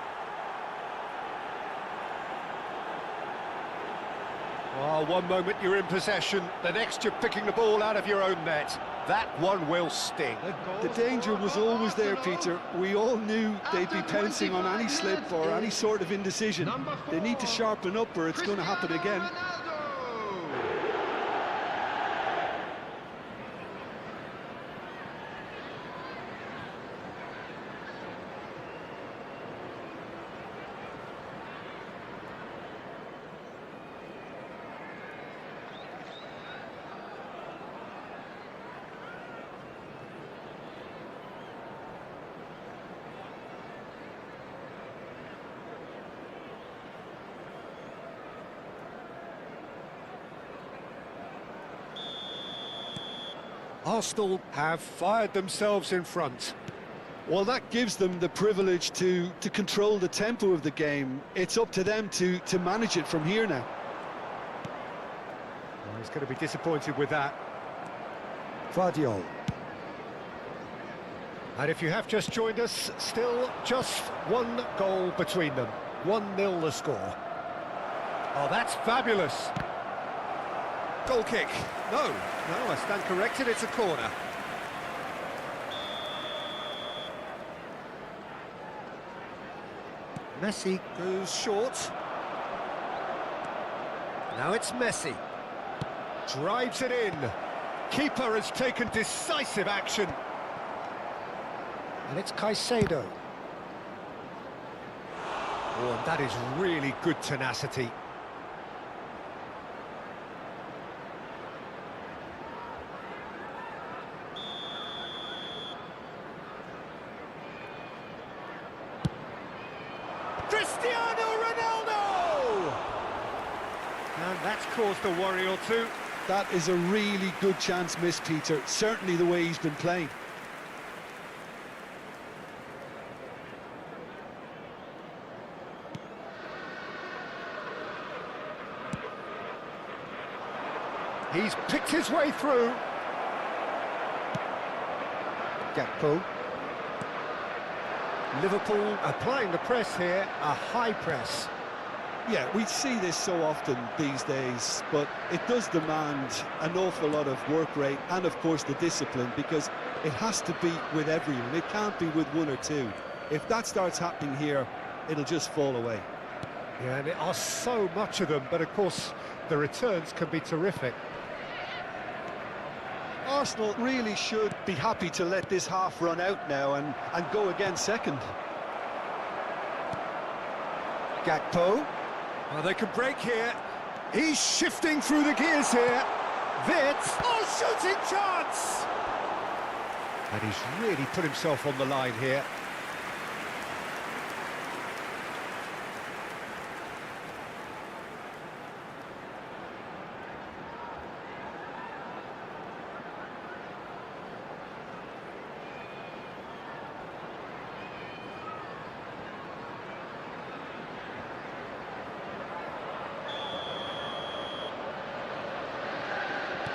Oh, one moment you're in possession, the next you're picking the ball out of your own net. That one will sting. The danger was always there, Peter. We all knew they'd be pouncing on any slip or any sort of indecision. They need to sharpen up or it's going to happen again. Arsenal have fired themselves in front. Well, that gives them the privilege to control the tempo of the game. It's up to them to manage it from here now. He's going to be disappointed with that. 𝗟𝗓𝗩. And if you have just joined us, still just one goal between them. 1-0 the score. Oh, that's fabulous. Goal kick. No, I stand corrected, it's a corner. Messi goes short. Now it's Messi. Drives it in. Keeper has taken decisive action. And it's Caicedo. Oh, and that is really good tenacity. Cristiano Ronaldo! And that's caused a worry or two. That is a really good chance missed, Peter. Certainly the way he's been playing. He's picked his way through. 𝗟𝗓𝗩. Liverpool applying the press here, a high press. Yeah, we see this so often these days, but it does demand an awful lot of work rate and, of course, the discipline, because it has to be with everyone. It can't be with one or two. If that starts happening here, it'll just fall away. Yeah, and there are so much of them, but of course, the returns can be terrific. Arsenal really should be happy to let this half run out now and go again second. 𝗟𝗓𝗩. Well, they can break here. He's shifting through the gears here. Wirtz. Oh, shooting chance! And he's really put himself on the line here.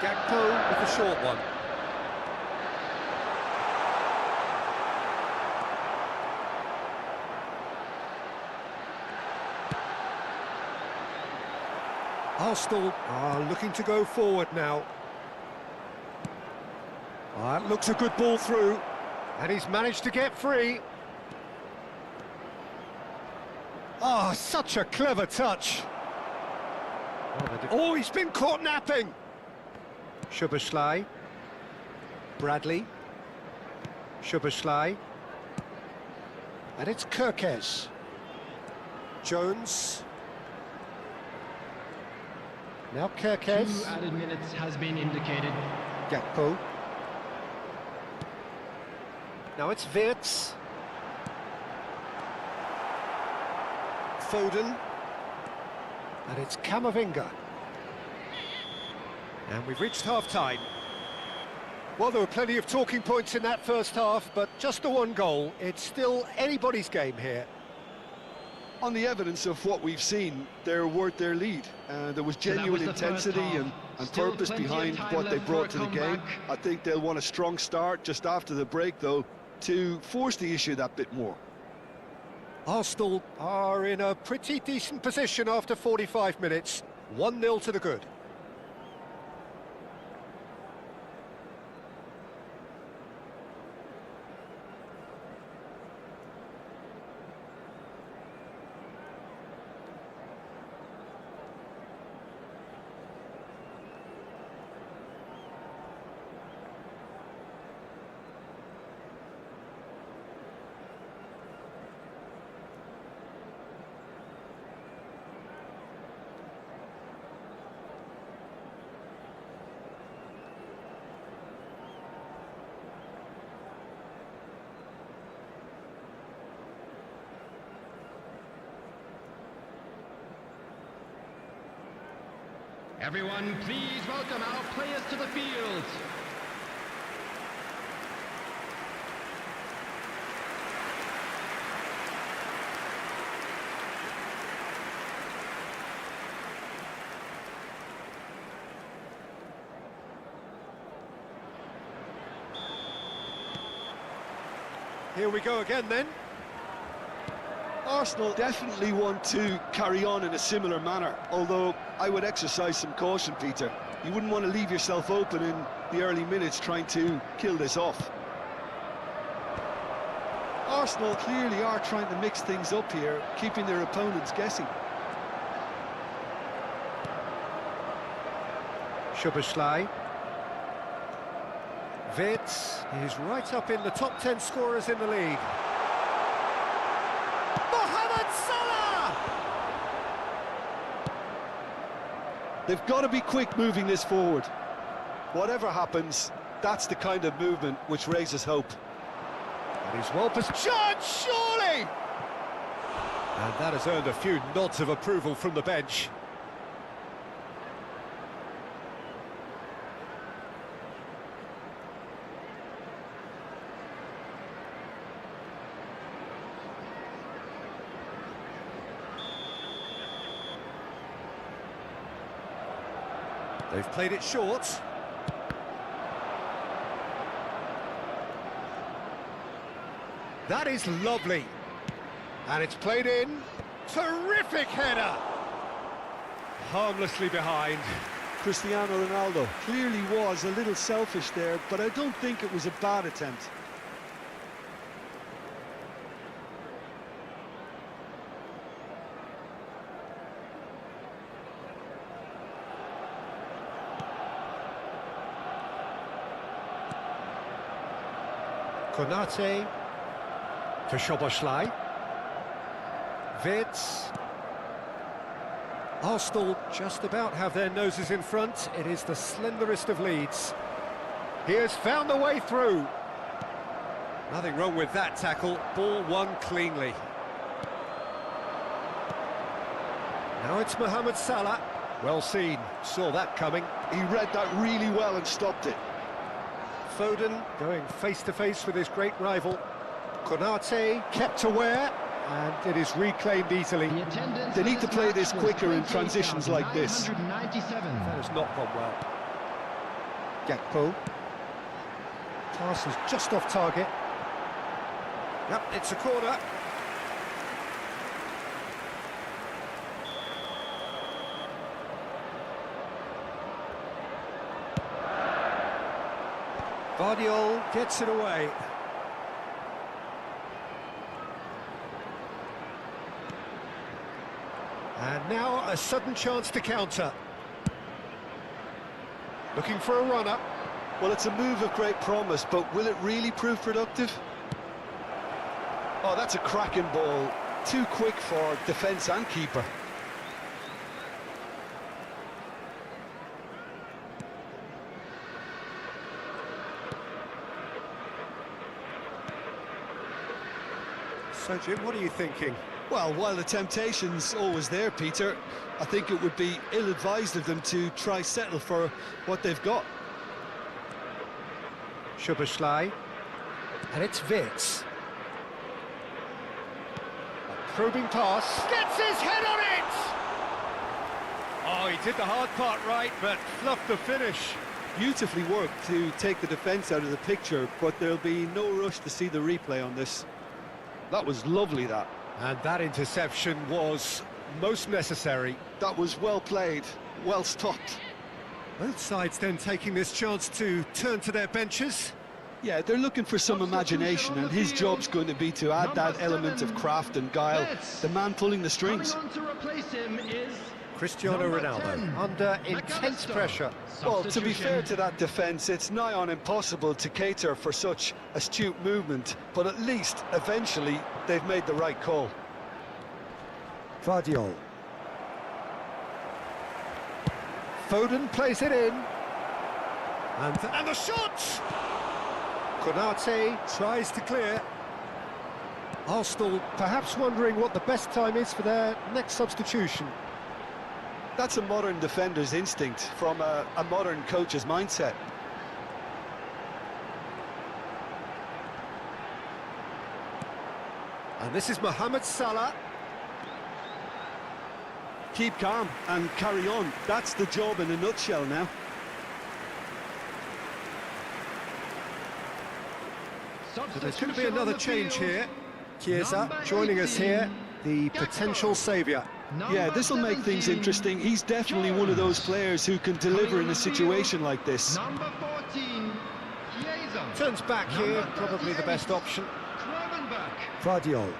𝗟𝗓𝗩 with the short one. Arsenal are looking to go forward now. That looks a good ball through, and he's managed to get free. Oh, such a clever touch. Oh, he's been caught napping. 𝗟𝗓𝗩. Bradley. 𝗟𝗓𝗩. And it's 𝗟𝗓𝗩. Jones. Now 𝗟𝗓𝗩. 2 added minutes has been indicated. 𝗟𝗓𝗩. Now it's Wirtz. Foden. And it's Camavinga. And we've reached half-time. Well, there were plenty of talking points in that first half, but just the one goal. It's still anybody's game here. On the evidence of what we've seen, they're worth their lead. There was genuine intensity and purpose behind what they brought to the game. I think they'll want a strong start just after the break, though, to force the issue that bit more. Arsenal are in a pretty decent position after 45 minutes. 1-0 to the good. Everyone, please welcome our players to the field. Here we go again then. Arsenal definitely want to carry on in a similar manner, although I would exercise some caution, Peter. You wouldn't want to leave yourself open in the early minutes trying to kill this off. Arsenal clearly are trying to mix things up here, keeping their opponents guessing. 𝗟𝗓𝗩𝗘. Wirtz is right up in the top 10 scorers in the league. Mohamed Salah! They've got to be quick moving this forward. Whatever happens, that's the kind of movement which raises hope. And he's well positioned, surely! And that has earned a few nods of approval from the bench. They've played it short. That is lovely. And it's played in. Terrific header. Harmlessly behind. Cristiano Ronaldo clearly was a little selfish there, but I don't think it was a bad attempt. Konate for 𝗟𝗓𝗩𝗘. Wirtz. Arsenal just about have their noses in front. It is the slenderest of leads. He has found the way through. Nothing wrong with that tackle. Ball won cleanly. Now it's Mohamed Salah. Well seen. Saw that coming. He read that really well and stopped it. Foden going face-to-face with his great rival. Konate kept aware, and it is reclaimed easily. They need to play this quicker in transitions like this. That has not gone well. 𝗟𝗓𝗩𝗘. Pass is just off target. Yep, it's a corner. 𝗟𝗓𝗩𝗘 gets it away. And now a sudden chance to counter. Looking for a runner. Well, it's a move of great promise, but will it really prove productive? Oh, that's a cracking ball. Too quick for defence and keeper. So, Jim, what are you thinking? Well, while the temptation's always there, Peter, I think it would be ill-advised of them to try settle for what they've got. 𝗟𝗓𝗩𝗘. And it's Wirtz. A probing pass. Gets his head on it! Oh, he did the hard part right, but fluffed the finish. Beautifully worked to take the defence out of the picture, but there'll be no rush to see the replay on this. That was lovely, that. And that interception was most necessary. That was well played, well stopped. Both sides then taking this chance to turn to their benches. Yeah, they're looking for some imagination, and his job's going to be to add that element of craft and guile. The man pulling the strings. Coming on to replace him is Cristiano Ronaldo under intense pressure. Well, to be fair to that defence, it's nigh on impossible to cater for such astute movement, but at least, eventually, they've made the right call. 𝗟𝗓𝗩𝗘. Foden plays it in. And the shot! Konate tries to clear. Arsenal perhaps wondering what the best time is for their next substitution. That's a modern defender's instinct from a modern coach's mindset. And this is Mohamed Salah. Keep calm and carry on. That's the job in a nutshell now. So there's going to be another change here. 𝗟𝗓𝗩𝗘 joining us here, the potential saviour. Yeah, this will make things interesting. He's definitely one of those players who can deliver in a situation like this. Number 14, 𝗟𝗓𝗩𝗘. Turns back here, probably the best option. 𝗟𝗓𝗩𝗘.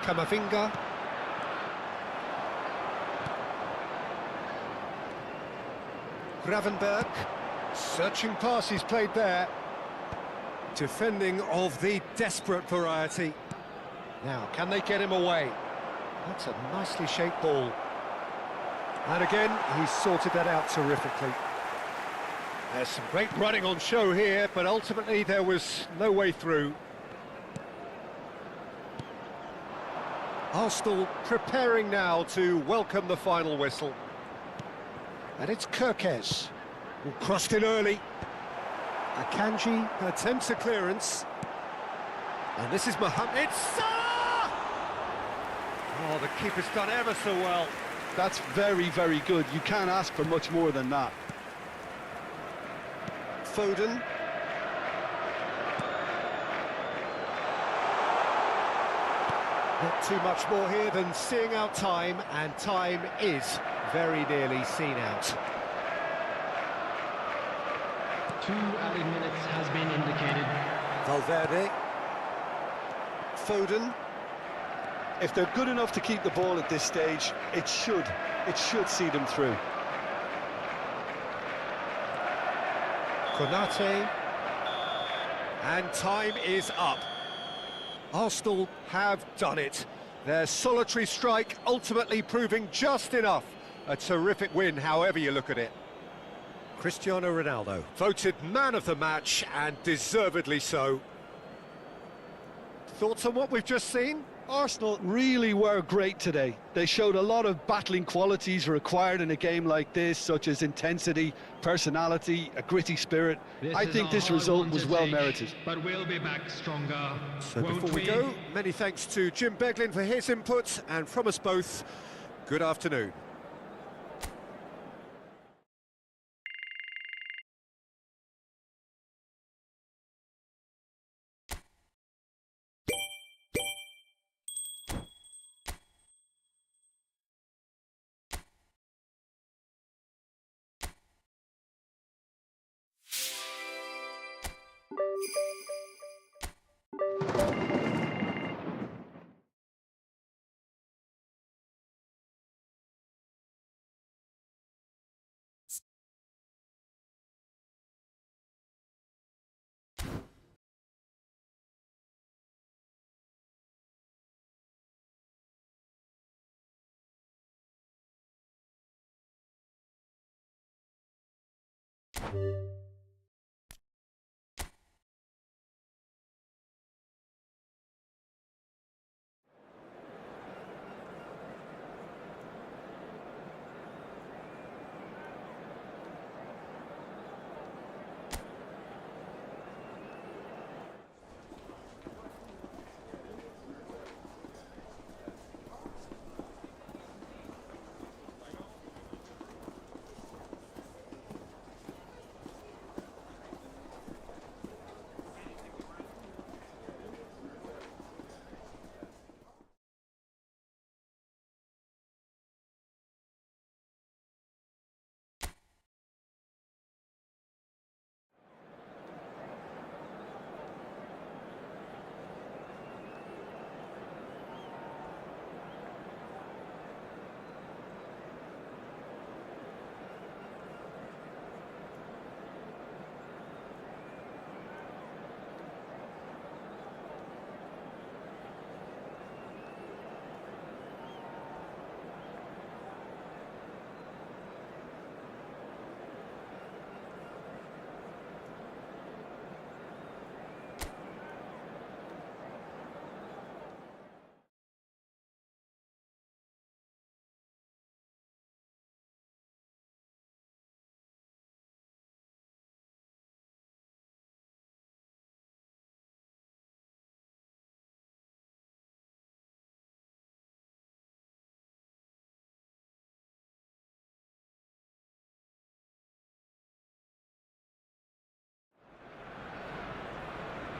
𝗟𝗓𝗩𝗘. Gravenberg, searching pass he's played there. Defending of the desperate variety. Now, can they get him away? That's a nicely shaped ball. And again, he's sorted that out terrifically. There's some great running on show here, but ultimately there was no way through. Arsenal preparing now to welcome the final whistle. And it's 𝗟𝗓𝗩𝗘, who crossed in early. Akanji attempts a clearance. And this is Mohamed Salah! Oh, the keeper's done ever so well. That's very, very good. You can't ask for much more than that. Foden. Not too much more here than seeing out time, and time is very nearly seen out. 2 added minutes has been indicated. Valverde. Foden. If they're good enough to keep the ball at this stage, it should see them through. Konate. And time is up. Arsenal have done it. Their solitary strike ultimately proving just enough. A terrific win, however you look at it. Cristiano Ronaldo, voted man of the match, and deservedly so. Thoughts on what we've just seen? Arsenal really were great today. They showed a lot of battling qualities required in a game like this, such as intensity, personality, a gritty spirit. I think this result was well merited. But we'll be back stronger. So before we go, many thanks to Jim Beglin for his input, and from us both, good afternoon.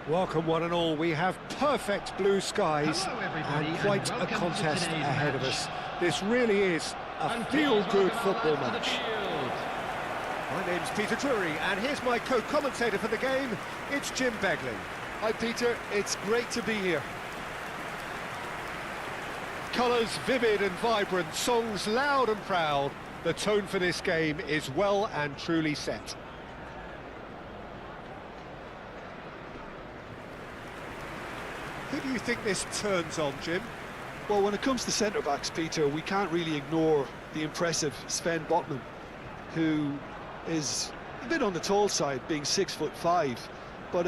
Welcome one and all. We have perfect blue skies Hello, everybody, and quite and a welcome to contest today's ahead of match. us. This really is a And feel-good please football welcome our lads to match. the field. My name's Peter Drury, and here's my co-commentator for the game. It's Jim Beglin. Hi Peter, it's great to be here. Colours vivid and vibrant, songs loud and proud. The tone for this game is well and truly set. Who do you think this turns on, Jim? Well, when it comes to centre-backs, Peter, we can't really ignore the impressive Sven Botman, who is a bit on the tall side, being 6'5". But,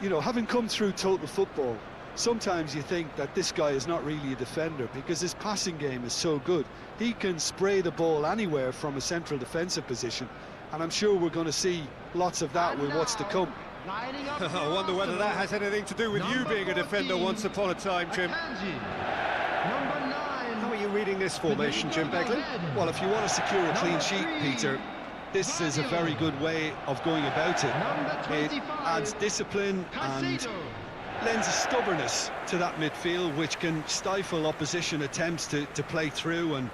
you know, having come through total football, sometimes you think that this guy is not really a defender because his passing game is so good. He can spray the ball anywhere from a central defensive position, and I'm sure we're going to see lots of that with what's to come. Lining up I wonder whether that has anything to do with you being a defender once upon a time, Jim. Number 9. How are you reading this formation, Jim Beglin? Well, if you want to secure a clean sheet, Peter, this is a very good way of going about it. It adds discipline and lends a stubbornness to that midfield, which can stifle opposition attempts to play through, and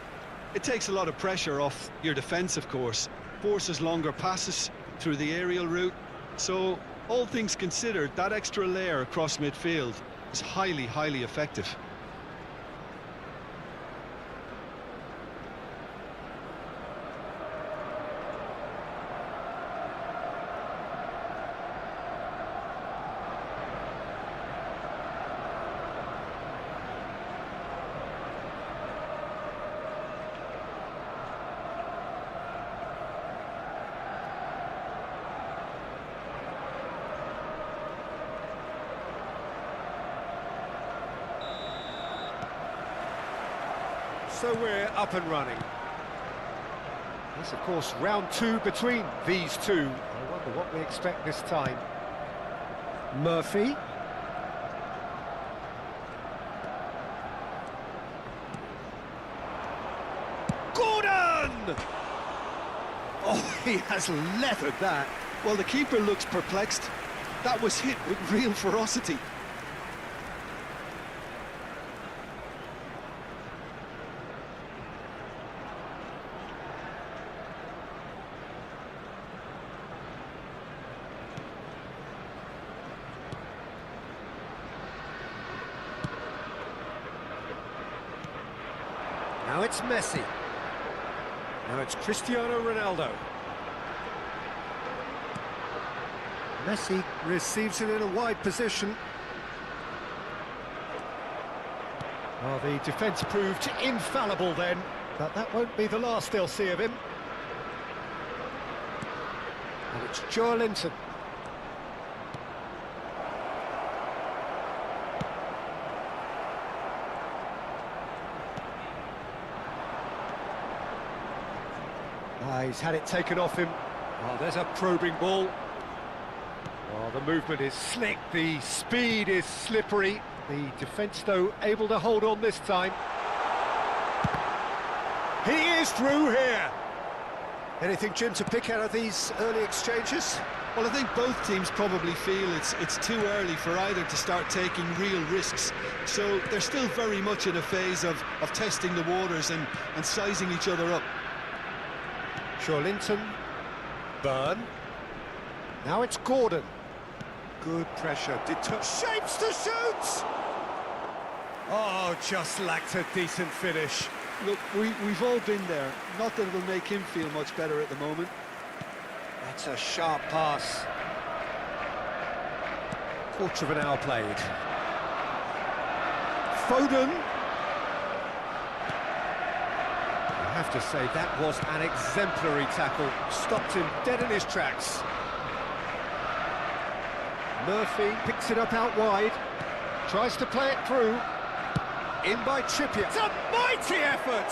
it takes a lot of pressure off your defence, of course. Forces longer passes through the aerial route. So, all things considered, that extra layer across midfield is highly, highly effective. So we're up and running. Yes, of course, round 2 between these two. I wonder what we expect this time. Murphy. Gordon! Oh, he has leathered that. Well, the keeper looks perplexed. That was hit with real ferocity. Now it's Messi. Now it's Cristiano Ronaldo. Messi receives it in a wide position. Well, the defence proved infallible then, but that won't be the last they'll see of him. And it's 𝗟𝗓𝗪𝗓. He's had it taken off him. Oh, there's a probing ball. Oh, the movement is slick, the speed is slippery. The defence, though, able to hold on this time. He is through here. Anything, Jim, to pick out of these early exchanges? Well, I think both teams probably feel it's too early for either to start taking real risks. So they're still very much in a phase of testing the waters and sizing each other up. 𝗟𝗓𝗪𝗓, Byrne. Now it's Gordon. Good pressure, shapes to shoot! Oh, just lacked a decent finish. Look, we've all been there. Not that it'll make him feel much better at the moment. That's a sharp pass. Quarter of an hour played. Foden. I have to say, that was an exemplary tackle. Stopped him dead in his tracks. Murphy picks it up out wide. Tries to play it through. In by Trippier. It's a mighty effort!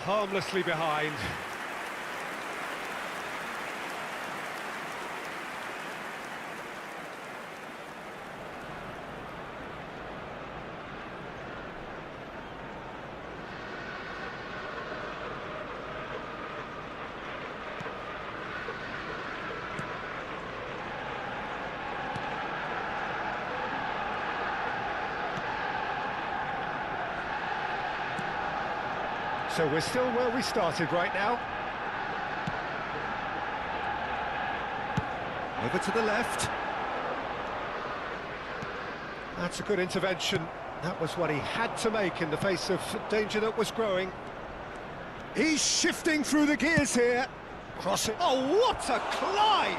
Harmlessly behind. So we're still where we started right now. Over to the left. That's a good intervention. That was what he had to make in the face of danger that was growing. He's shifting through the gears here. Crossing. Oh, what a climb!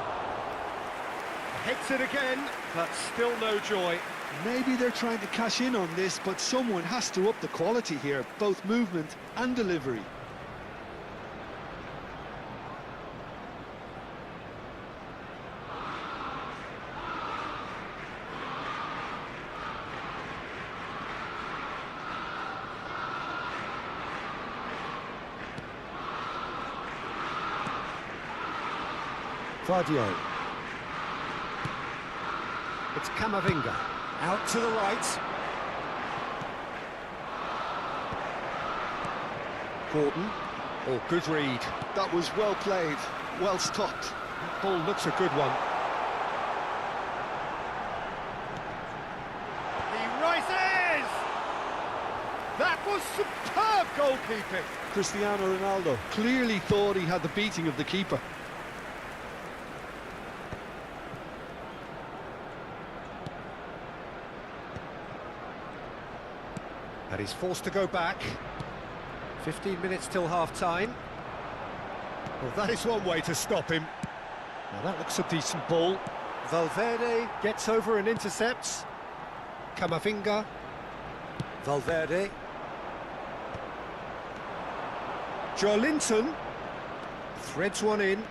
Hits it again, but still no joy. Maybe they're trying to cash in on this, but someone has to up the quality here, both movement and delivery. Vardio. It's 𝗟𝗓𝗩𝗪. Out to the right. Gordon. Oh, good read. That was well played, well stopped. That ball looks a good one. He rises! That was superb goalkeeping. Cristiano Ronaldo clearly thought he had the beating of the keeper. And he's forced to go back. 15 minutes till half-time. Well, that is one way to stop him. Now, that looks a decent ball. Valverde gets over and intercepts. 𝗟𝗓𝗩𝗪. Valverde. 𝗟𝗓𝗩𝗘 threads one in.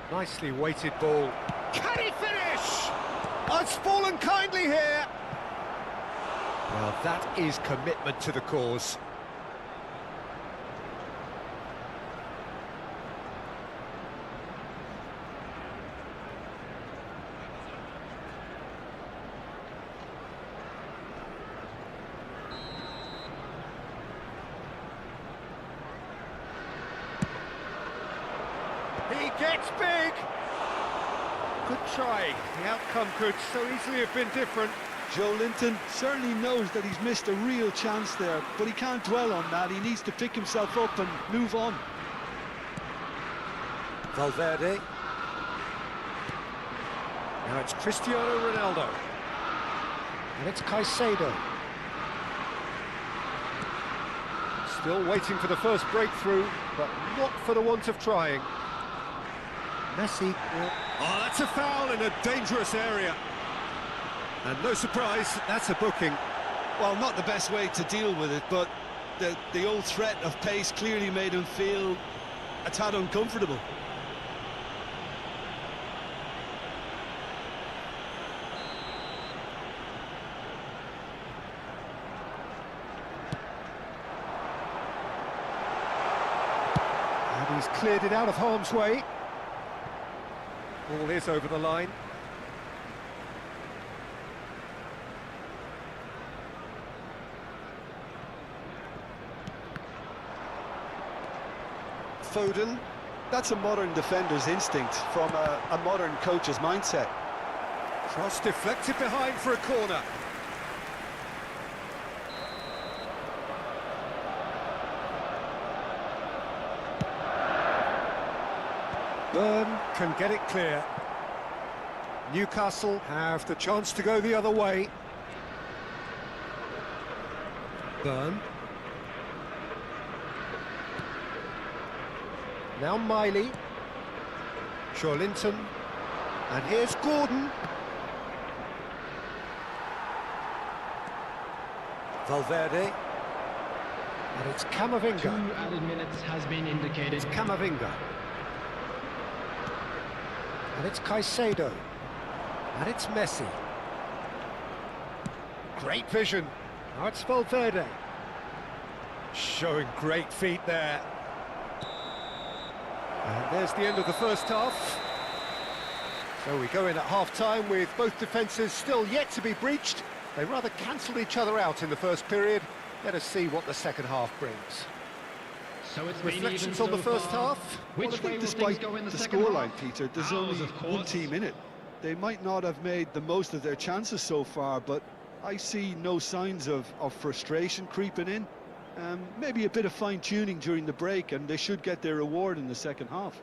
Nicely weighted ball. Can he finish? Oh, it's fallen kindly here. Well, that is commitment to the cause. He gets big. Good try. The outcome could so easily have been different. 𝗟𝗓𝗪𝗘 certainly knows that he's missed a real chance there, but he can't dwell on that. He needs to pick himself up and move on. Valverde. Now it's Cristiano Ronaldo. And it's Caicedo. Still waiting for the first breakthrough, but not for the want of trying. Messi. Oh, that's a foul in a dangerous area. And no surprise, that's a booking. Well, not the best way to deal with it, but the old threat of pace clearly made him feel a tad uncomfortable. And he's cleared it out of harm's way. Ball is over the line. Foden, that's a modern defender's instinct from a modern coach's mindset. Cross deflected behind for a corner. Burn can get it clear. Newcastle have the chance to go the other way. Burn. Now Miley. 𝗟𝗓𝗪𝗘. And here's Gordon. Valverde. And it's 𝗟𝗓𝗩𝗪𝗘. 2 added minutes has been indicated. It's 𝗟𝗓𝗩𝗪𝗘. And it's Caicedo. And it's Messi. Great vision. Now it's Valverde. Showing great feet there. And there's the end of the first half. So we go in at half-time with both defences still yet to be breached. They rather cancelled each other out in the first period. Let us see what the second half brings. So it's Reflections on the first half? Which Well, I think way will despite things go in the the second scoreline, half? Peter, there's Ours, only of one course. team in it. They might not have made the most of their chances so far, but I see no signs of frustration creeping in. Maybe a bit of fine-tuning during the break, and they should get their reward in the second half.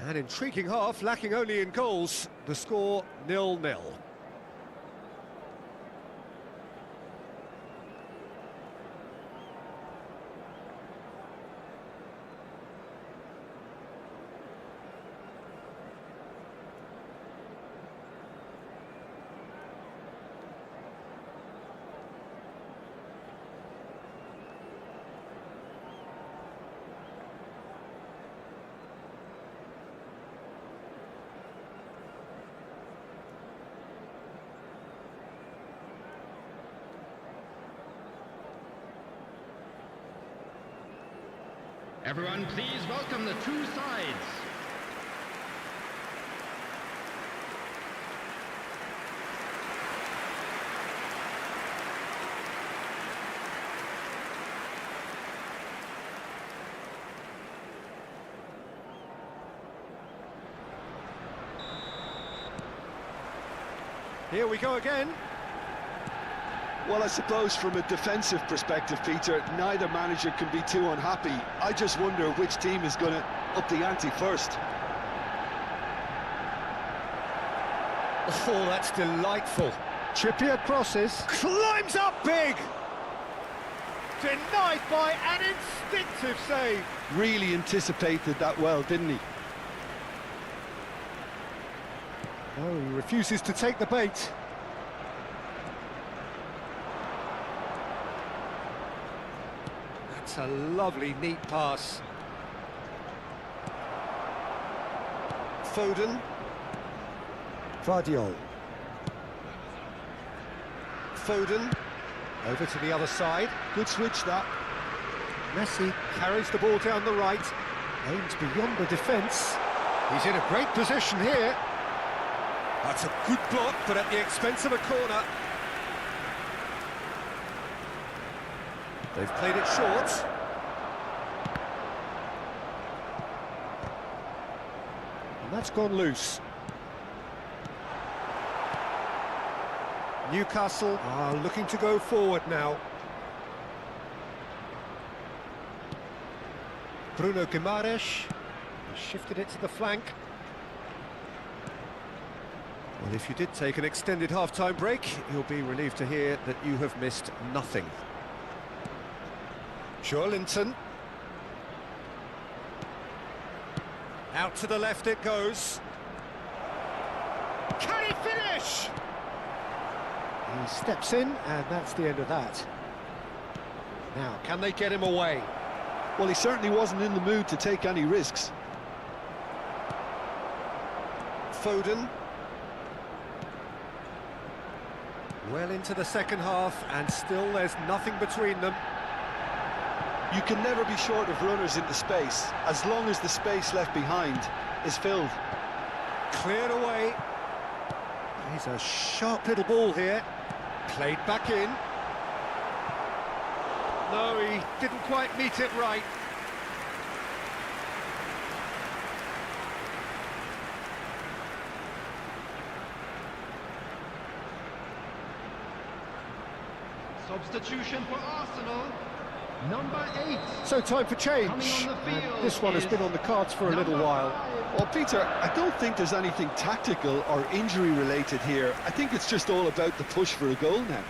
An intriguing half, lacking only in goals. The score 0-0. Everyone, please welcome the two sides. Here we go again. Well, I suppose from a defensive perspective, Peter, neither manager can be too unhappy. I just wonder which team is going to up the ante first. Oh, that's delightful. Trippier crosses, climbs up big! Denied by an instinctive save. Really anticipated that well, didn't he? Oh, he refuses to take the bait. That's a lovely, neat pass. Foden. Gvardiol. Foden. Over to the other side. Good switch, that. Messi carries the ball down the right. Aims beyond the defence. He's in a great position here. That's a good block, but at the expense of a corner. They've played it short. And that's gone loose. Newcastle are looking to go forward now. Bruno Guimaraes has shifted it to the flank. Well, if you did take an extended half-time break, you'll be relieved to hear that you have missed nothing. 𝗟𝗜𝗩𝗘. Out to the left it goes. Can he finish? He steps in, and that's the end of that. Now, can they get him away? Well, he certainly wasn't in the mood to take any risks. Foden. Well into the second half, and still there's nothing between them. You can never be short of runners into space, as long as the space left behind is filled. Cleared away. He's a sharp little ball here. Played back in. No, he didn't quite meet it right. Substitution for Arsenal. Number 8. So time for change. Coming on the field And this one has been on the cards for a little while. Well, Peter, I don't think there's anything tactical or injury related here. I think it's just all about the push for a goal now.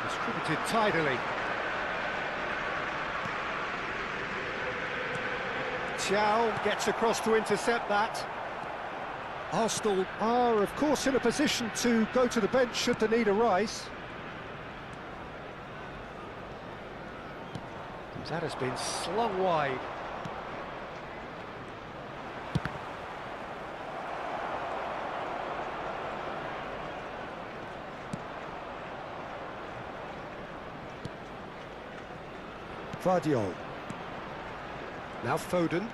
Distributed tidily. Qiao gets across to intercept that. Arsenal are, of course, in a position to go to the bench should the need arise. That has been slung wide. Gvardiol. Now Foden.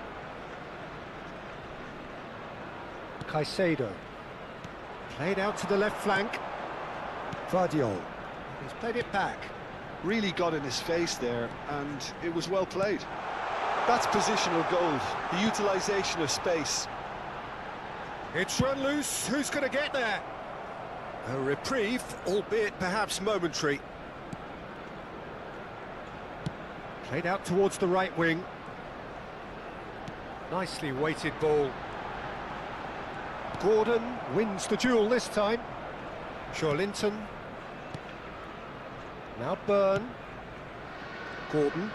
Caicedo. Played out to the left flank. Gvardiol. He's played it back. Really got in his face there, and it was well played. That's positional goal, the utilisation of space. It's run loose, who's going to get there? A reprieve, albeit perhaps momentary. Played out towards the right wing. Nicely weighted ball. Gordon wins the duel this time. 𝗟𝗜𝗙𝗘. Now Byrne. Gordon.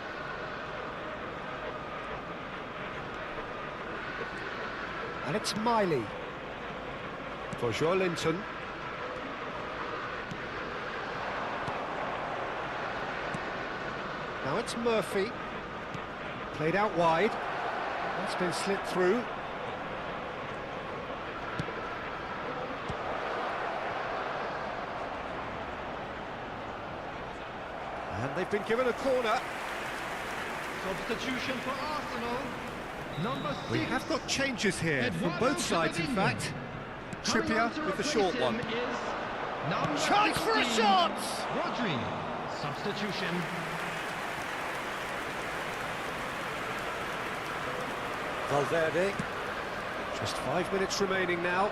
And it's Miley for 𝗟𝗜𝗙𝗘. Now it's Murphy. Played out wide. That's been slit through. And they've been given a corner. Substitution for Arsenal. Number 6. We have got changes here from both sides, in fact. Trippier with the short one. Chance for a shot! Rodri. Substitution. Valverde. Just 5 minutes remaining now.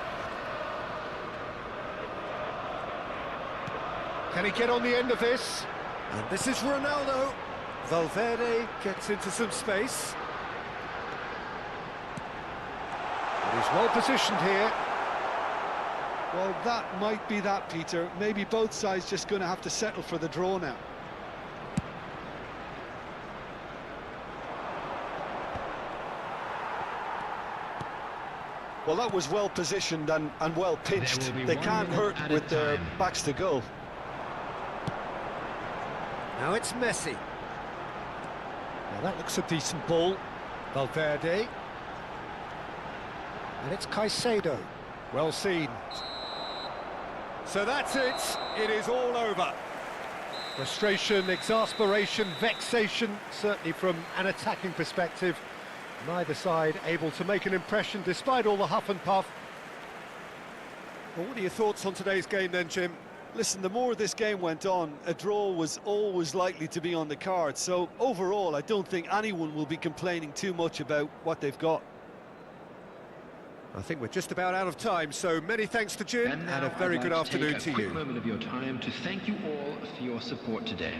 Can he get on the end of this? And this is Ronaldo. Valverde gets into some space. But he's well positioned here. Well, that might be that, Peter. Maybe both sides just going to have to settle for the draw now. Well, that was well positioned and well pitched. They can't hurt with their backs to goal. Now it's Messi. Now that looks a decent ball. Valverde. And it's Caicedo. Well seen. So that's it. It is all over. Frustration, exasperation, vexation, certainly from an attacking perspective. Neither side able to make an impression despite all the huff and puff. Well, what are your thoughts on today's game then, Jim? Listen, the more this game went on, a draw was always likely to be on the card. So overall, I don't think anyone will be complaining too much about what they've got. I think we're just about out of time, so many thanks to Jim and a very good afternoon to you. Take a quick moment of your time to thank you all for your support today.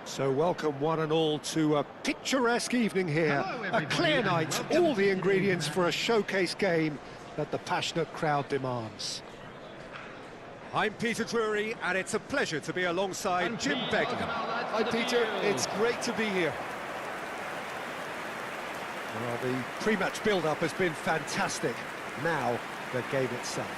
So welcome one and all to a picturesque evening here. A clear night, all the ingredients for a showcase game that the passionate crowd demands. I'm Peter Drury, and it's a pleasure to be alongside Jim Beglin. Hi, Peter. It's great to be here. Well, the pre-match build-up has been fantastic. Now, the game itself.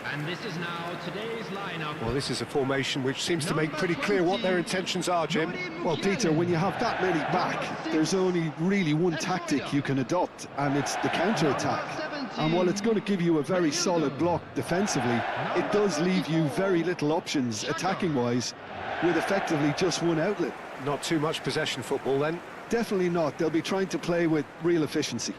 And this is now today's lineup. Well, this is a formation which seems to make pretty clear what their intentions are, Jim. Well, Peter, when you have that many back, there's only really one tactic you can adopt, and it's the counter-attack. And while it's going to give you a very solid block defensively, it does leave you very little options attacking-wise. with effectively just one outlet. Not too much possession football then. Definitely not. They'll be trying to play with real efficiency.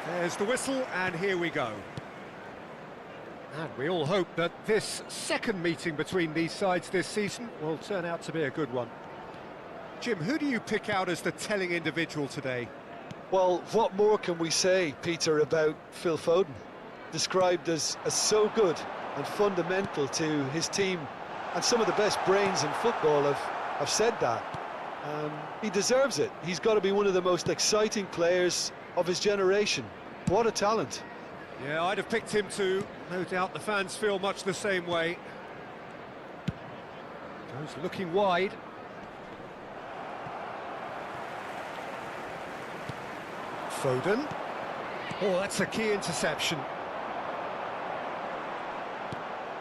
There's the whistle, and here we go. And we all hope that this second meeting between these sides this season will turn out to be a good one. Jim, who do you pick out as the telling individual today? Well, what more can we say, Peter, about Phil Foden? Described as so good and fundamental to his team, and some of the best brains in football have said that. He deserves it. He's got to be one of the most exciting players of his generation. What a talent. Yeah, I'd have picked him too. No doubt the fans feel much the same way. Goes looking wide. Foden. Oh, that's a key interception.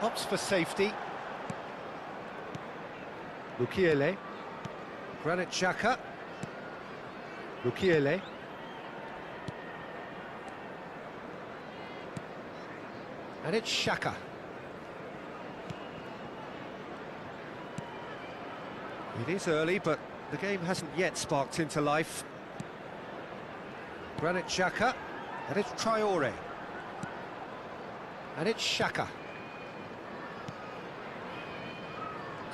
Opts for safety. 𝗟𝗓𝗩𝗘. Granit Xhaka. 𝗟𝗓𝗩𝗘. And it's Xhaka. It is early, but the game hasn't yet sparked into life. Granit Xhaka. And it's Traore. And it's Xhaka.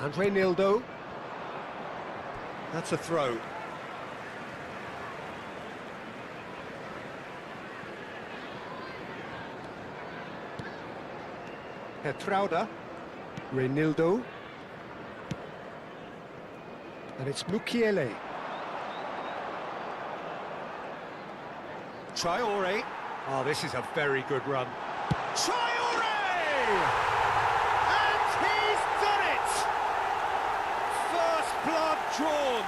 And Reinildo. That's a throw. 𝗟𝗜𝗩𝗘. Reinildo. And it's 𝗟𝗓𝗩𝗘. Traore. Oh, this is a very good run. Traore! And he's done it! First blood drawn.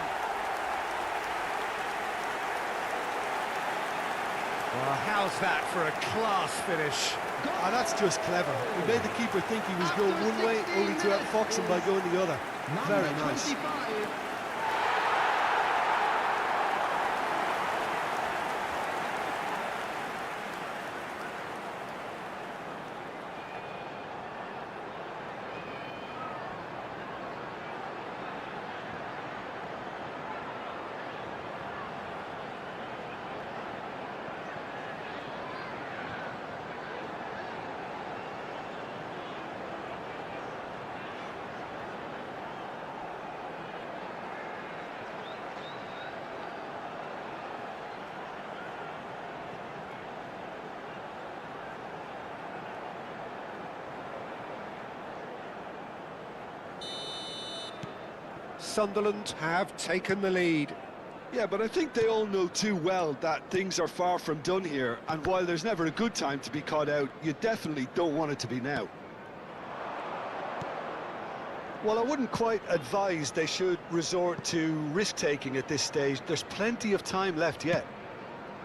Well, how's that for a class finish? Oh, that's just clever. He made the keeper think he was going one way, only to outfox him by going the other. Very nice. 25. Sunderland have taken the lead. Yeah, but I think they all know too well that things are far from done here, and while there's never a good time to be caught out, you definitely don't want it to be now. Well, I wouldn't quite advise they should resort to risk-taking at this stage. There's plenty of time left yet.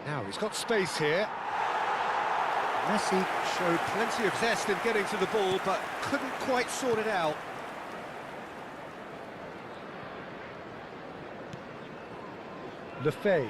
Now, he's got space here. Messi showed plenty of zest in getting to the ball, but couldn't quite sort it out. Lefebvre.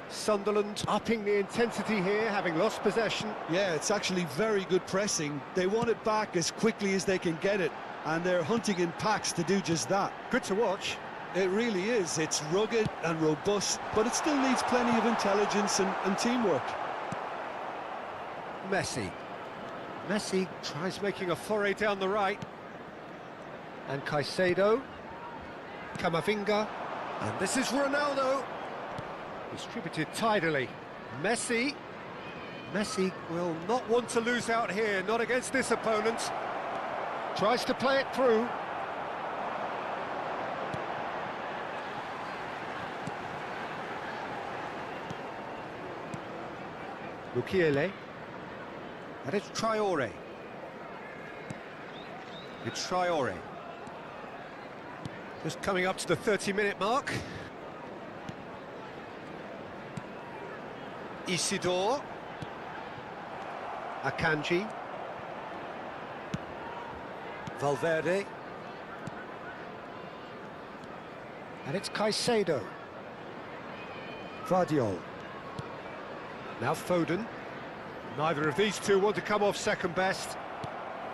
Sunderland upping the intensity here, having lost possession. Yeah, it's actually very good pressing. They want it back as quickly as they can get it, and they're hunting in packs to do just that. Good to watch. It really is. It's rugged and robust, but it still needs plenty of intelligence and teamwork. Messi. Messi tries making a foray down the right. And Caicedo. Camavinga. And this is Ronaldo. Distributed tidily. Messi. Messi will not want to lose out here, not against this opponent. Tries to play it through. 𝗟𝗜𝗩𝗘. And it's 𝗟𝗜𝗓. It's 𝗟𝗜𝗓. Just coming up to the 30-minute mark. Isidore. Akanji. Valverde. And it's Caicedo. Vardiol. Now Foden. Neither of these two want to come off second best.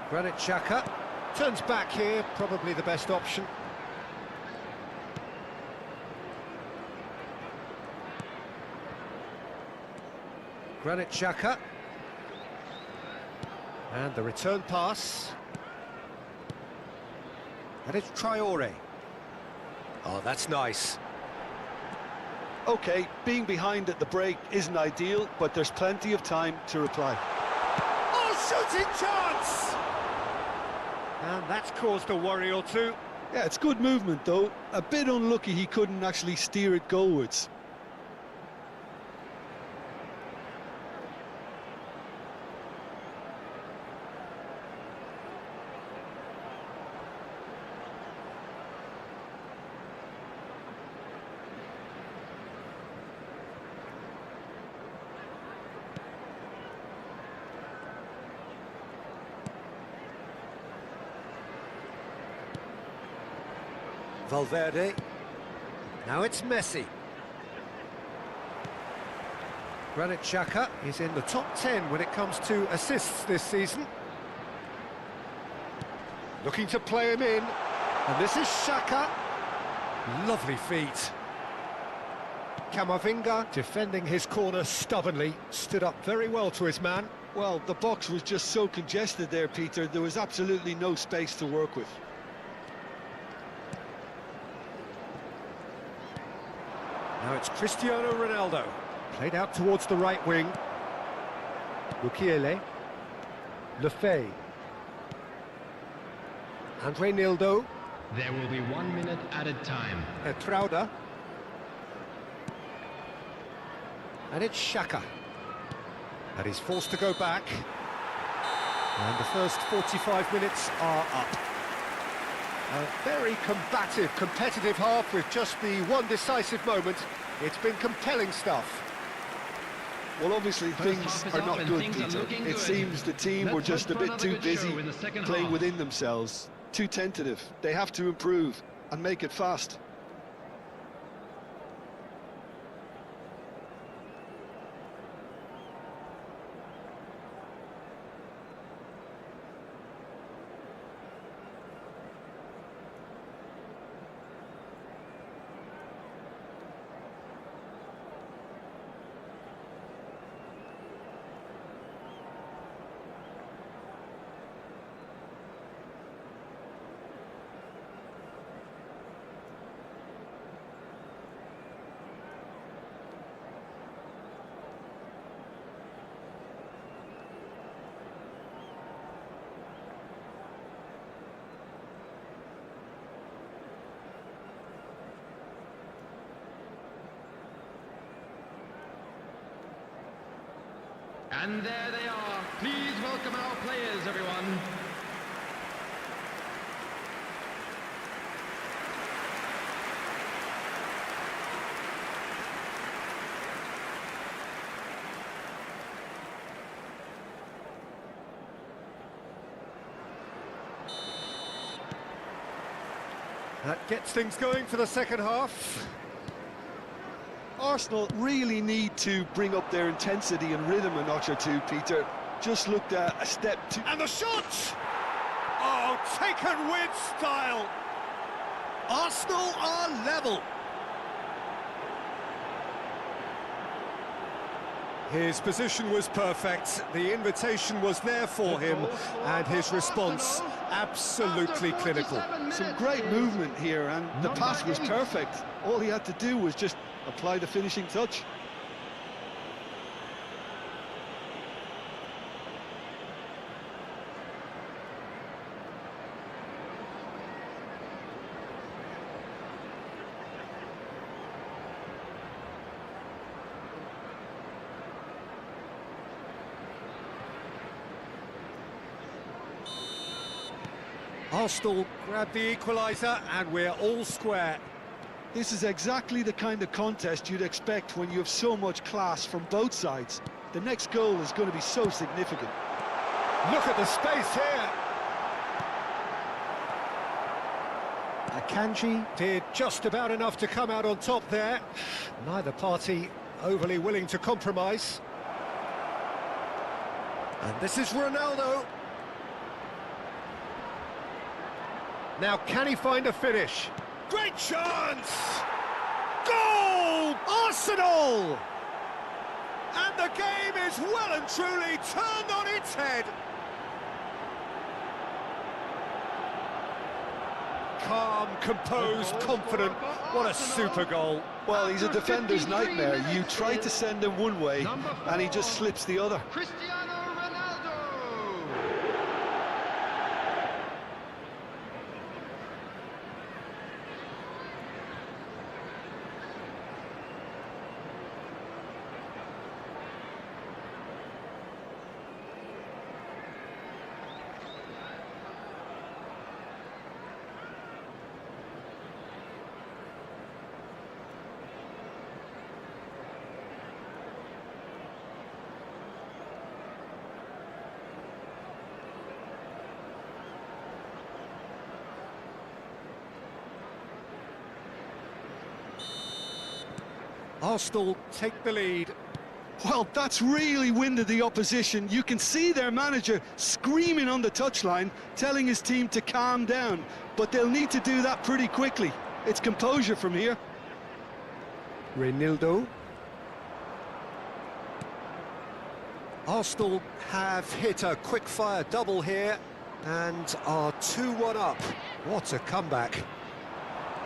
Granit Xhaka turns back here, probably the best option. Granit Xhaka. And the return pass. And it's 𝗟𝗓𝗓. Oh, that's nice. OK, being behind at the break isn't ideal, but there's plenty of time to reply. Oh, shooting chance! And that's caused a worry or two. Yeah, it's good movement, though. A bit unlucky he couldn't actually steer it goalwards. Valverde. Now it's Messi. Granit Xhaka is in the top 10 when it comes to assists this season. Looking to play him in. And this is Xhaka. Lovely feet. Camavinga, defending his corner stubbornly, stood up very well to his man. Well, the box was just so congested there, Peter. There was absolutely no space to work with. Now it's Cristiano Ronaldo, played out towards the right wing. 𝗟𝗑𝗩𝗘. Lefebvre. And Reynildo. There will be 1 minute added time. Etrauda. And it's Xhaka. And he's forced to go back. And the first 45 minutes are up. A very combative, competitive half with just the one decisive moment. It's been compelling stuff. Well, obviously things are not good, Peter. It seems the team were just a bit too busy playing within themselves, too tentative. They have to improve and make it fast. And there they are. Please welcome our players, everyone. That gets things going for the second half. Arsenal really need to bring up their intensity and rhythm a notch or two, Peter. Just looked at a step too... And the shot! Oh, taken with style! Arsenal are level. His position was perfect, the invitation was there for him, and his response absolutely clinical. Some great movement here, and the pass was perfect. All he had to do was just apply the finishing touch. Arsenal grab the equaliser and we're all square. This is exactly the kind of contest you'd expect when you have so much class from both sides. The next goal is going to be so significant. Look at the space here. Akanji did just about enough to come out on top there. Neither party overly willing to compromise. And this is Ronaldo. Now can he find a finish? Great chance! Goal! Arsenal! And the game is well and truly turned on its head. Calm, composed, confident. What a super goal. Well, he's a defender's nightmare. You try to send him one way, and he just slips the other. Cristiano Ronaldo! Arsenal take the lead. Well, that's really winded the opposition. You can see their manager screaming on the touchline, telling his team to calm down. But they'll need to do that pretty quickly. It's composure from here. Ronaldo. Arsenal have hit a quick-fire double here and are 2-1 up. What a comeback.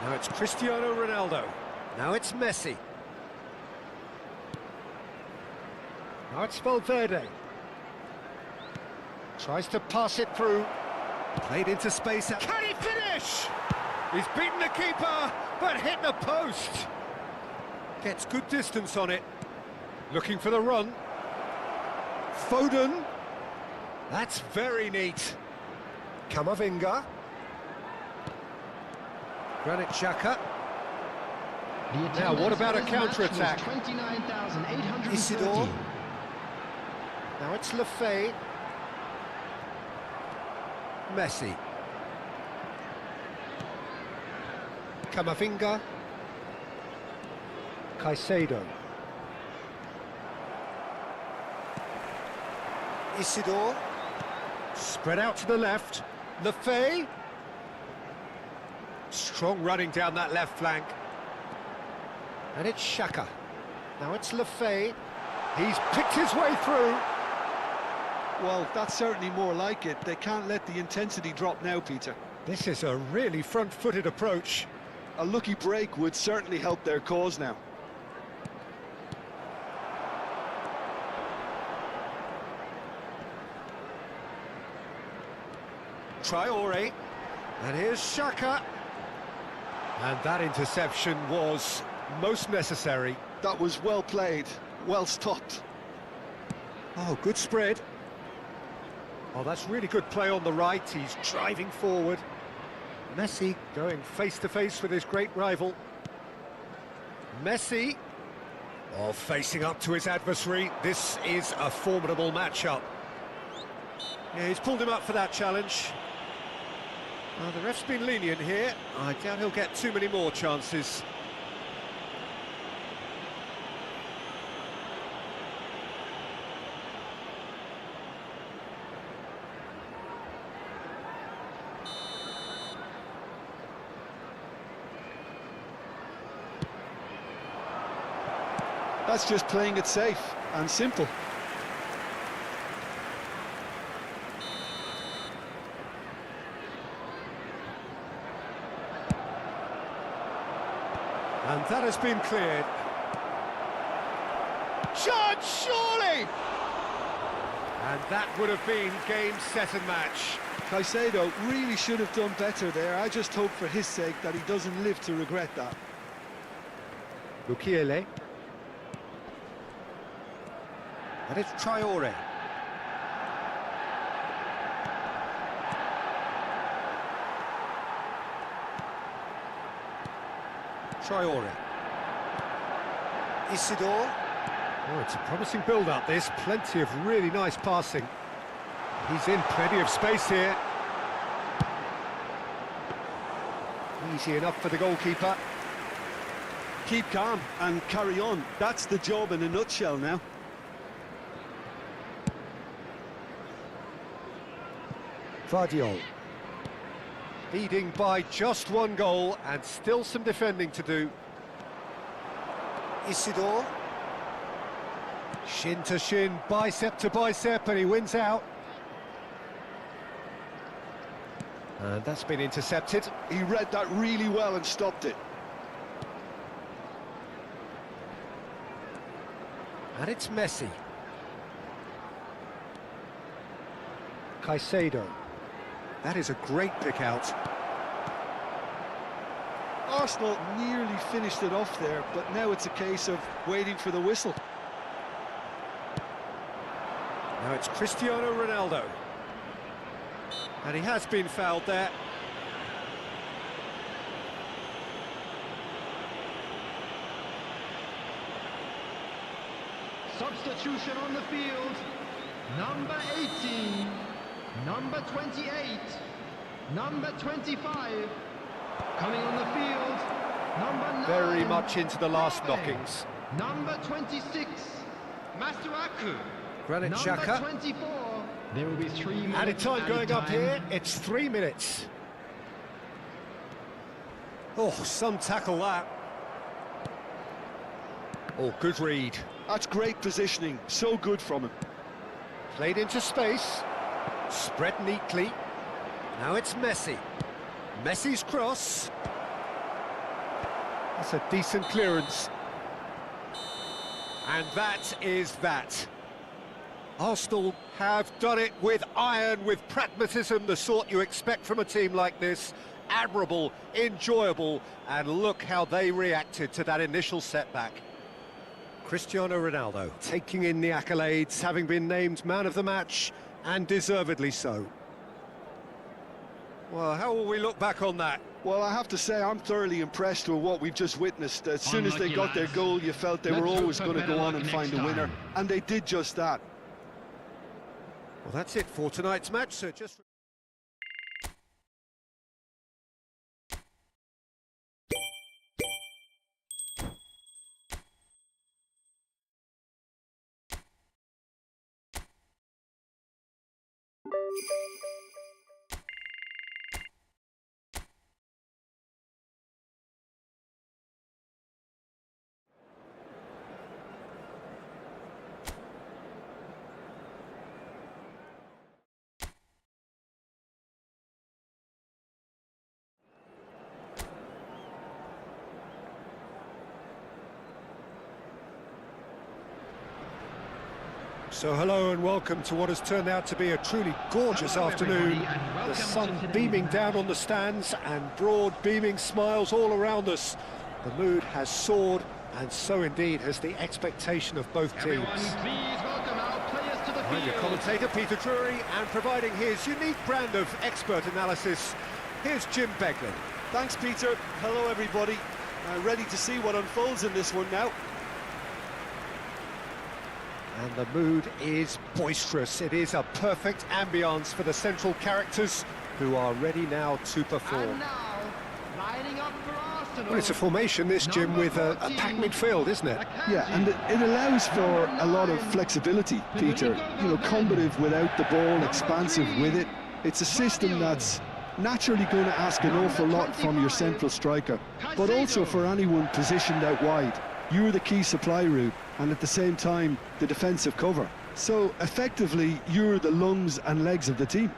Now it's Cristiano Ronaldo. Now it's Messi. Now it's Valverde. Tries to pass it through. Played into space. Can he finish? He's beaten the keeper, but hit the post. Gets good distance on it. Looking for the run. Foden. That's very neat. 𝗟𝗓𝗩𝗘. Granit Xhaka. Now, what about a counter-attack? Isidore. Now it's Lefebvre. Messi. 𝗟𝗓𝗩𝗘. Caicedo. Isidore. Spread out to the left. Lefebvre. Strong running down that left flank. And it's Xhaka. Now it's Lefebvre. He's picked his way through. Well, that's certainly more like it. They can't let the intensity drop now, Peter. This is a really front-footed approach. A lucky break would certainly help their cause now. Traore. And here's Xhaka. And that interception was most necessary. That was well played, well stopped. Oh, good spread. Oh, that's really good play on the right. He's driving forward. Messi going face-to-face with his great rival. Messi. Oh, facing up to his adversary. This is a formidable matchup. Yeah, he's pulled him up for that challenge. The ref's been lenient here. I doubt he'll get too many more chances. That's just playing it safe and simple. And that has been cleared. Chance, surely! And that would have been game, set and match. Caicedo really should have done better there. I just hope for his sake that he doesn't live to regret that. Mukiele. And it's Traore. 𝗟𝗓𝗓. Isidore. Oh, it's a promising build-up, this. Plenty of really nice passing. He's in plenty of space here. Easy enough for the goalkeeper. Keep calm and carry on. That's the job in a nutshell now. Gvardiol. Leading by just one goal and still some defending to do. Isidore. Shin to shin, bicep to bicep, and he wins out. And that's been intercepted. He read that really well and stopped it. And it's Messi. Caicedo. That is a great pick out. Arsenal nearly finished it off there, but now it's a case of waiting for the whistle. Now it's Cristiano Ronaldo. And he has been fouled there. Substitution on the field. Number 18, number 28, number 25. Coming on the field, number 9. Very much into the last knockings. Number 26, 𝗟𝗓𝗩𝗘. Granit Number Xhaka. 24. There will be 3 minutes. Added time going up time. here. It's 3 minutes. Oh, some tackle that. Oh, good read. That's great positioning. So good from him. Played into space. Spread neatly. Now it's Messi. Messi's cross. That's a decent clearance. And that is that. Arsenal have done it with iron, with pragmatism, the sort you expect from a team like this. Admirable, enjoyable, and look how they reacted to that initial setback. Cristiano Ronaldo taking in the accolades, having been named man of the match, and deservedly so. Well, how will we look back on that? Well, I have to say, I'm thoroughly impressed with what we've just witnessed. As soon as they Unlucky got their lads. goal, you felt they Let's were hope always for going to better go on luck and next find a winner. time. And they did just that. Well, that's it for tonight's match, so just... So hello and welcome to what has turned out to be a truly gorgeous afternoon. The sun beaming down on the stands and broad beaming smiles all around us. The mood has soared, and so indeed has the expectation of both teams. Everyone, please welcome our players to the I'm your field. commentator, Peter Drury, and providing his unique brand of expert analysis, here's Jim Beglin. Thanks, Peter. Hello, everybody. Ready to see what unfolds in this one now. And the mood is boisterous. It is a perfect ambience for the central characters who are ready now to perform. And now, lining up for Arsenal. Well, it's a formation, this, Jim, with a packed midfield, isn't it? Yeah, and it allows for a lot of flexibility, Peter. You know, combative without the ball, expansive with it. It's a system that's naturally going to ask an awful lot from your central striker, but also for anyone positioned out wide. You're the key supply route, and at the same time, the defensive cover. So, effectively, you're the lungs and legs of the team.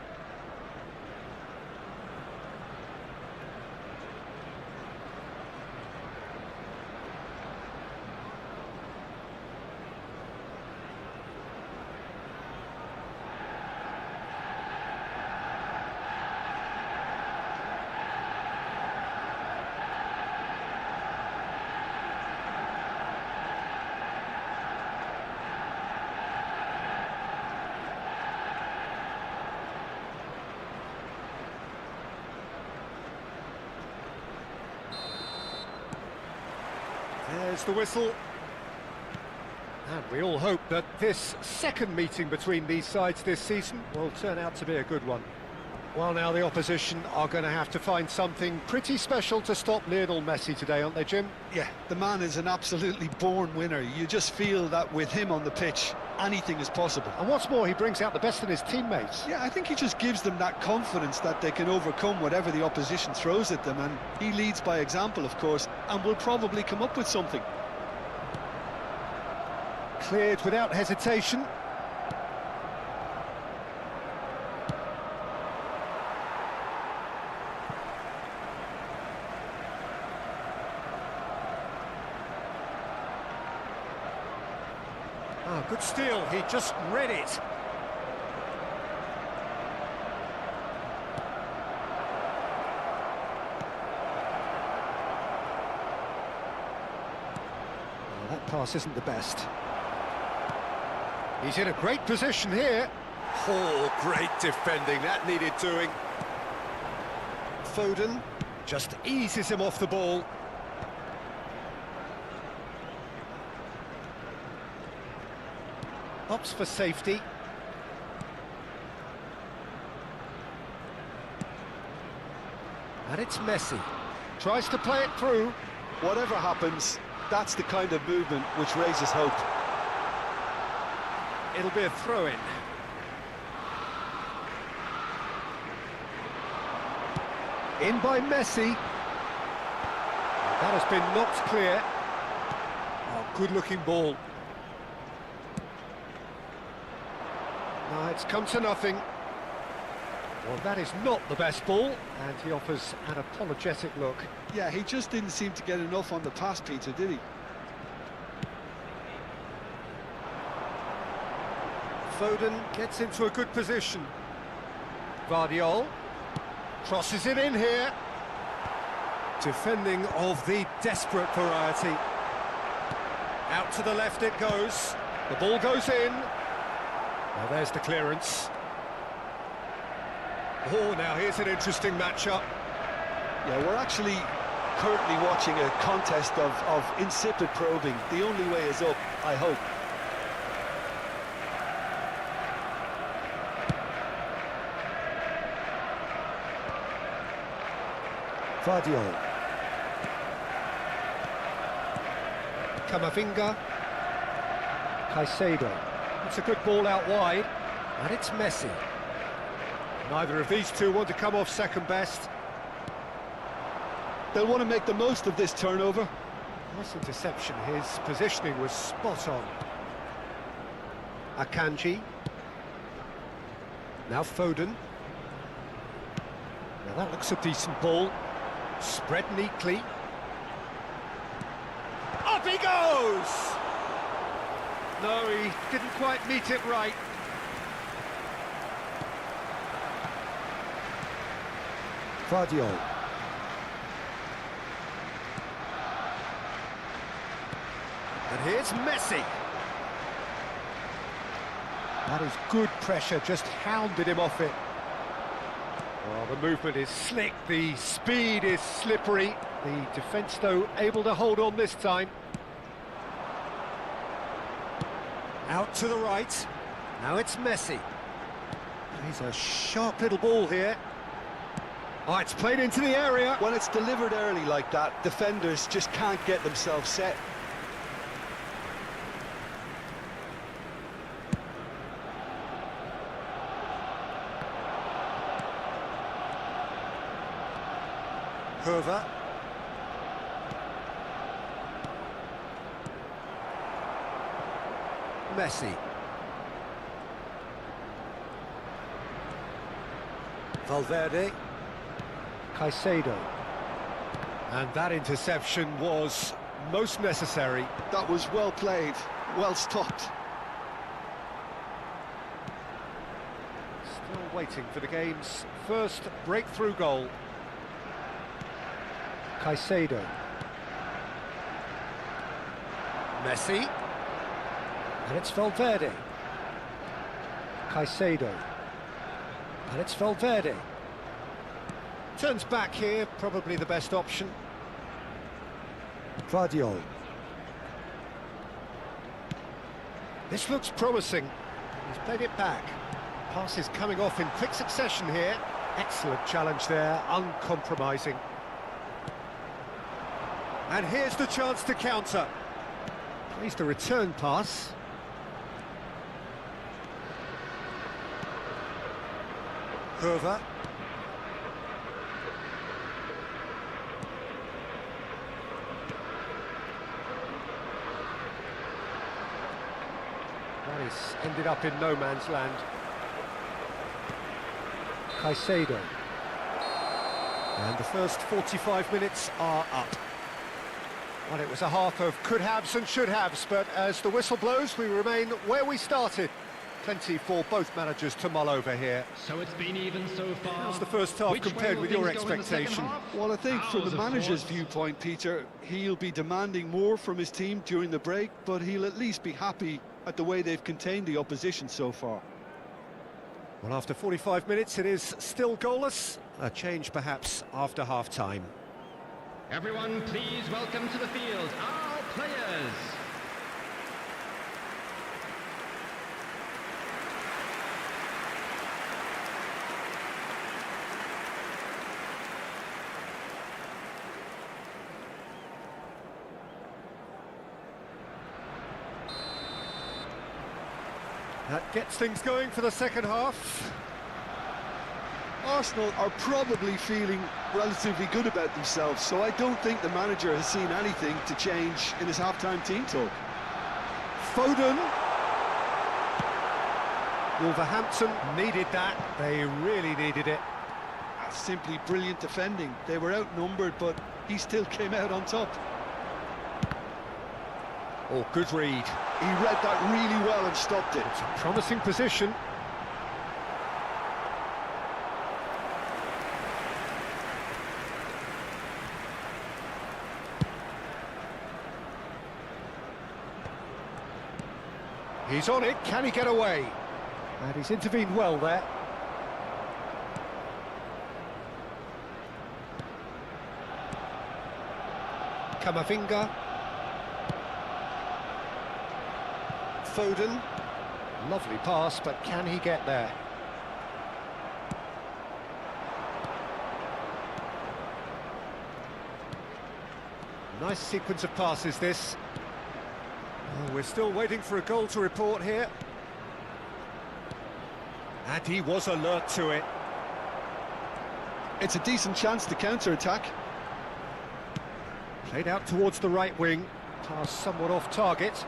There's the whistle. And we all hope that this second meeting between these sides this season will turn out to be a good one. Well, now the opposition are going to have to find something pretty special to stop Lionel Messi today, aren't they, Jim? Yeah, the man is an absolutely born winner. You just feel that with him on the pitch, anything is possible. And what's more, he brings out the best in his teammates. Yeah, I think he just gives them that confidence that they can overcome whatever the opposition throws at them, and he leads by example, of course, and will probably come up with something. Cleared without hesitation. Oh, good steal, he just read it. Oh, that pass isn't the best. He's in a great position here. Oh, great defending, that needed doing. Foden just eases him off the ball. Opts for safety. And it's Messi. Tries to play it through. Whatever happens, that's the kind of movement which raises hope. It'll be a throw-in. In by Messi. That has been knocked clear. Oh, good-looking ball. No, it's come to nothing. Well, that is not the best ball, and he offers an apologetic look. Yeah, he just didn't seem to get enough on the pass, Peter, did he? Foden gets into a good position. 𝗟𝗓𝗩 crosses it in here. Defending of the desperate variety. Out to the left it goes. The ball goes in. Now there's the clearance. Oh, now here's an interesting matchup. Yeah, we're actually currently watching a contest of insipid probing. The only way is up, I hope. 𝗟𝗩𝗩. Camavinga. Caicedo. It's a good ball out wide, and it's Messi. Neither of these two want to come off second best. They'll want to make the most of this turnover. Nice interception, his positioning was spot on. Akanji. Now Foden. Now that looks a decent ball. Spread neatly. Up he goes! No, he didn't quite meet it right. 𝗟𝗩𝗩. And here's Messi. That is good pressure, just hounded him off it. Oh, the movement is slick, the speed is slippery. The defence, though, able to hold on this time. Out to the right. Now it's Messi. He's a sharp little ball here. Oh, it's played into the area. When it's delivered early like that, defenders just can't get themselves set. Herver. Messi. Valverde. Caicedo. And that interception was most necessary. That was well played, well stopped. Still waiting for the game's first breakthrough goal. Caicedo. Messi. And it's Valverde. Caicedo. And it's Valverde. Turns back here, probably the best option. 𝗟𝗩𝗩. This looks promising. He's played it back. Pass is coming off in quick succession here. Excellent challenge there, uncompromising. And here's the chance to counter. Plays the return pass. 𝗟𝗓𝗩𝗘. That is ended up in no man's land. 𝗟𝗓𝗩𝗘. And the first 45 minutes are up. Well, it was a half of could-haves and should-haves, but as the whistle blows, we remain where we started. Plenty for both managers to mull over here. So it's been even so far. How's the first half compared with your expectation? Well, I think from the manager's viewpoint, Peter, he'll be demanding more from his team during the break, but he'll at least be happy at the way they've contained the opposition so far. Well, after 45 minutes, it is still goalless. A change, perhaps, after half-time. Everyone, please welcome to the field our players. That gets things going for the second half. Arsenal are probably feeling relatively good about themselves, so I don't think the manager has seen anything to change in his half-time team talk. Foden. Wolverhampton needed that. They really needed it. That's simply brilliant defending. They were outnumbered, but he still came out on top. Oh, good read. He read that really well and stopped it. It's a promising position. He's on it, can he get away? And he's intervened well there. 𝗟𝗓𝗩𝗘. Foden. Lovely pass, but can he get there? Nice sequence of passes, this. Oh, we're still waiting for a goal to report here. And he was alert to it. It's a decent chance to counter-attack. Played out towards the right wing. Pass somewhat off target.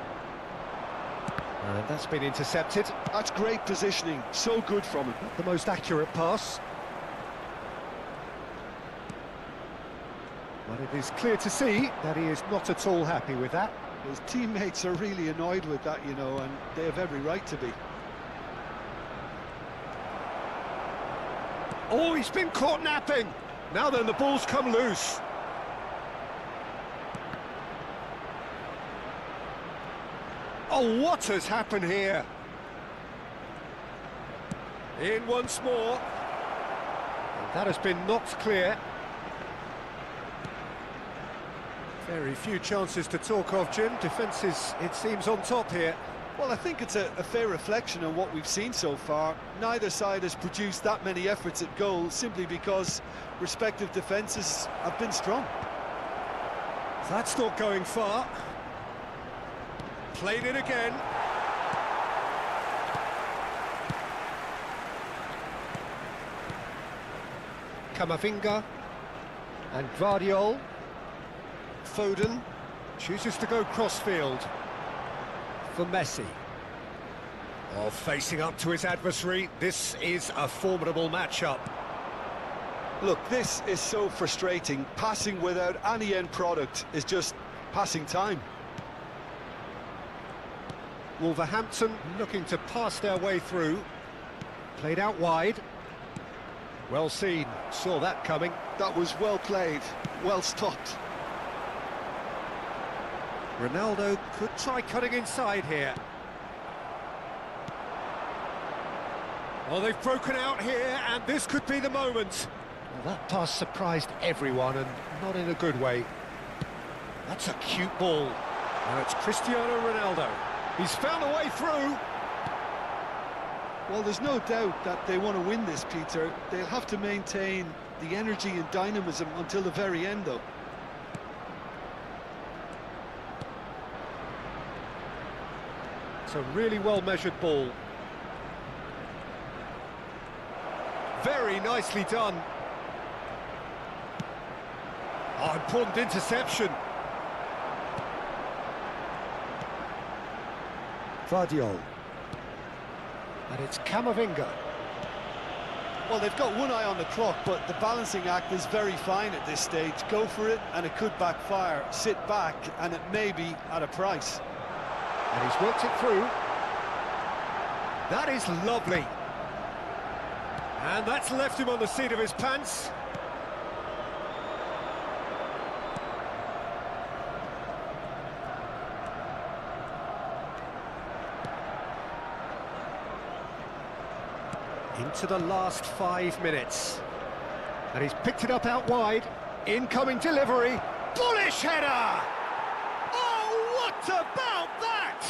And that's been intercepted. That's great positioning, so good from him. Not the most accurate pass. But it is clear to see that he is not at all happy with that. His teammates are really annoyed with that, you know, and they have every right to be. Oh, he's been caught napping. Now then, the ball's come loose. Oh, what has happened here? In once more. And that has been knocked clear. Very few chances to talk of, Jim. Defence is, it seems, on top here. Well, I think it's a fair reflection on what we've seen so far. Neither side has produced that many efforts at goal simply because respective defences have been strong. That's not going far. Played it again. 𝗟𝗓𝗩𝗘 and 𝗟𝗓𝗩𝗘. Foden chooses to go crossfield for Messi. Oh, facing up to his adversary, this is a formidable matchup. Look, this is so frustrating. Passing without any end product is just passing time. Wolverhampton looking to pass their way through. Played out wide. Well seen, saw that coming. That was well played, well stopped. Ronaldo could try cutting inside here. Oh, they've broken out here, and this could be the moment. Well, that pass surprised everyone, and not in a good way. That's a cute ball. Now it's Cristiano Ronaldo. He's found a way through. Well, there's no doubt that they want to win this, Peter. They'll have to maintain the energy and dynamism until the very end, though. It's a really well-measured ball. Very nicely done. Oh, important interception. 𝗟𝗓𝗩𝗘. And it's 𝗟𝗓𝗩𝗘. Well, they've got one eye on the clock, but the balancing act is very fine at this stage. Go for it, and it could backfire. Sit back, and it may be at a price. And he's worked it through. That is lovely. And that's left him on the seat of his pants. Into the last 5 minutes. And he's picked it up out wide. Incoming delivery. Bullish header! Oh, what about that?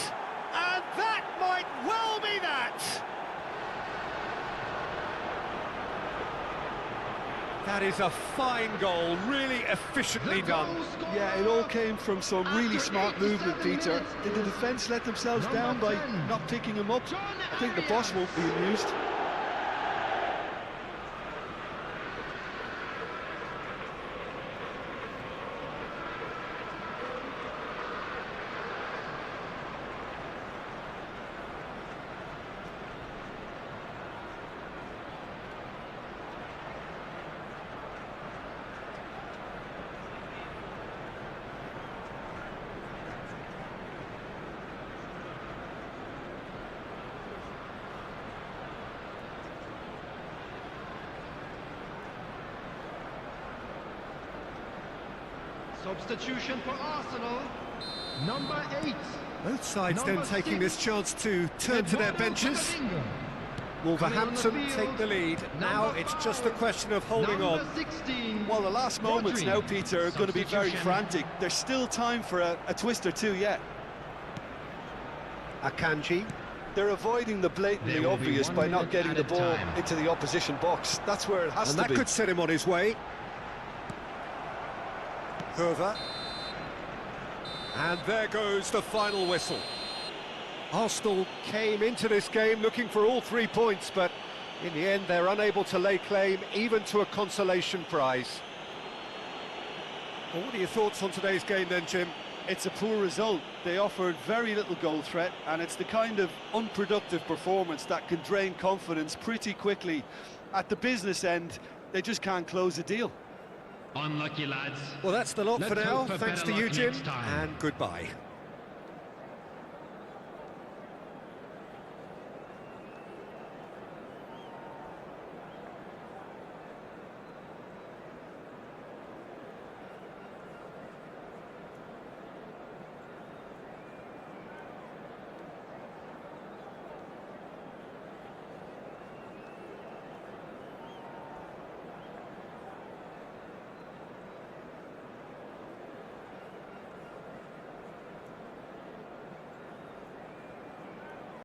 And that might well be that. That is a fine goal, really efficiently done. Yeah, it all came from some really smart movement, Peter. Did the defence let themselves down by not picking him up? I think the boss won't be amused. Substitution for Arsenal, number 8. Both sides then taking this chance to turn to their benches. Wolverhampton take the lead. Now it's just a question of holding on. 16. Well, the last moments now, Peter, are going to be very frantic. There's still time for a twist or two yet. Akanji. They're avoiding the blatantly obvious by not getting the ball into the opposition box. That's where it has And to that be. could set him on his way. 𝗟𝗓𝗩𝗘. And there goes the final whistle. Arsenal came into this game looking for all 3 points, but in the end they're unable to lay claim even to a consolation prize. Well, what are your thoughts on today's game then, Jim? It's a poor result. They offered very little goal threat, and it's the kind of unproductive performance that can drain confidence pretty quickly. At the business end, they just can't close a deal. Unlucky lads. Well, that's the lot for Let's now. hope for Thanks to better you, luck Jim, next time. and goodbye.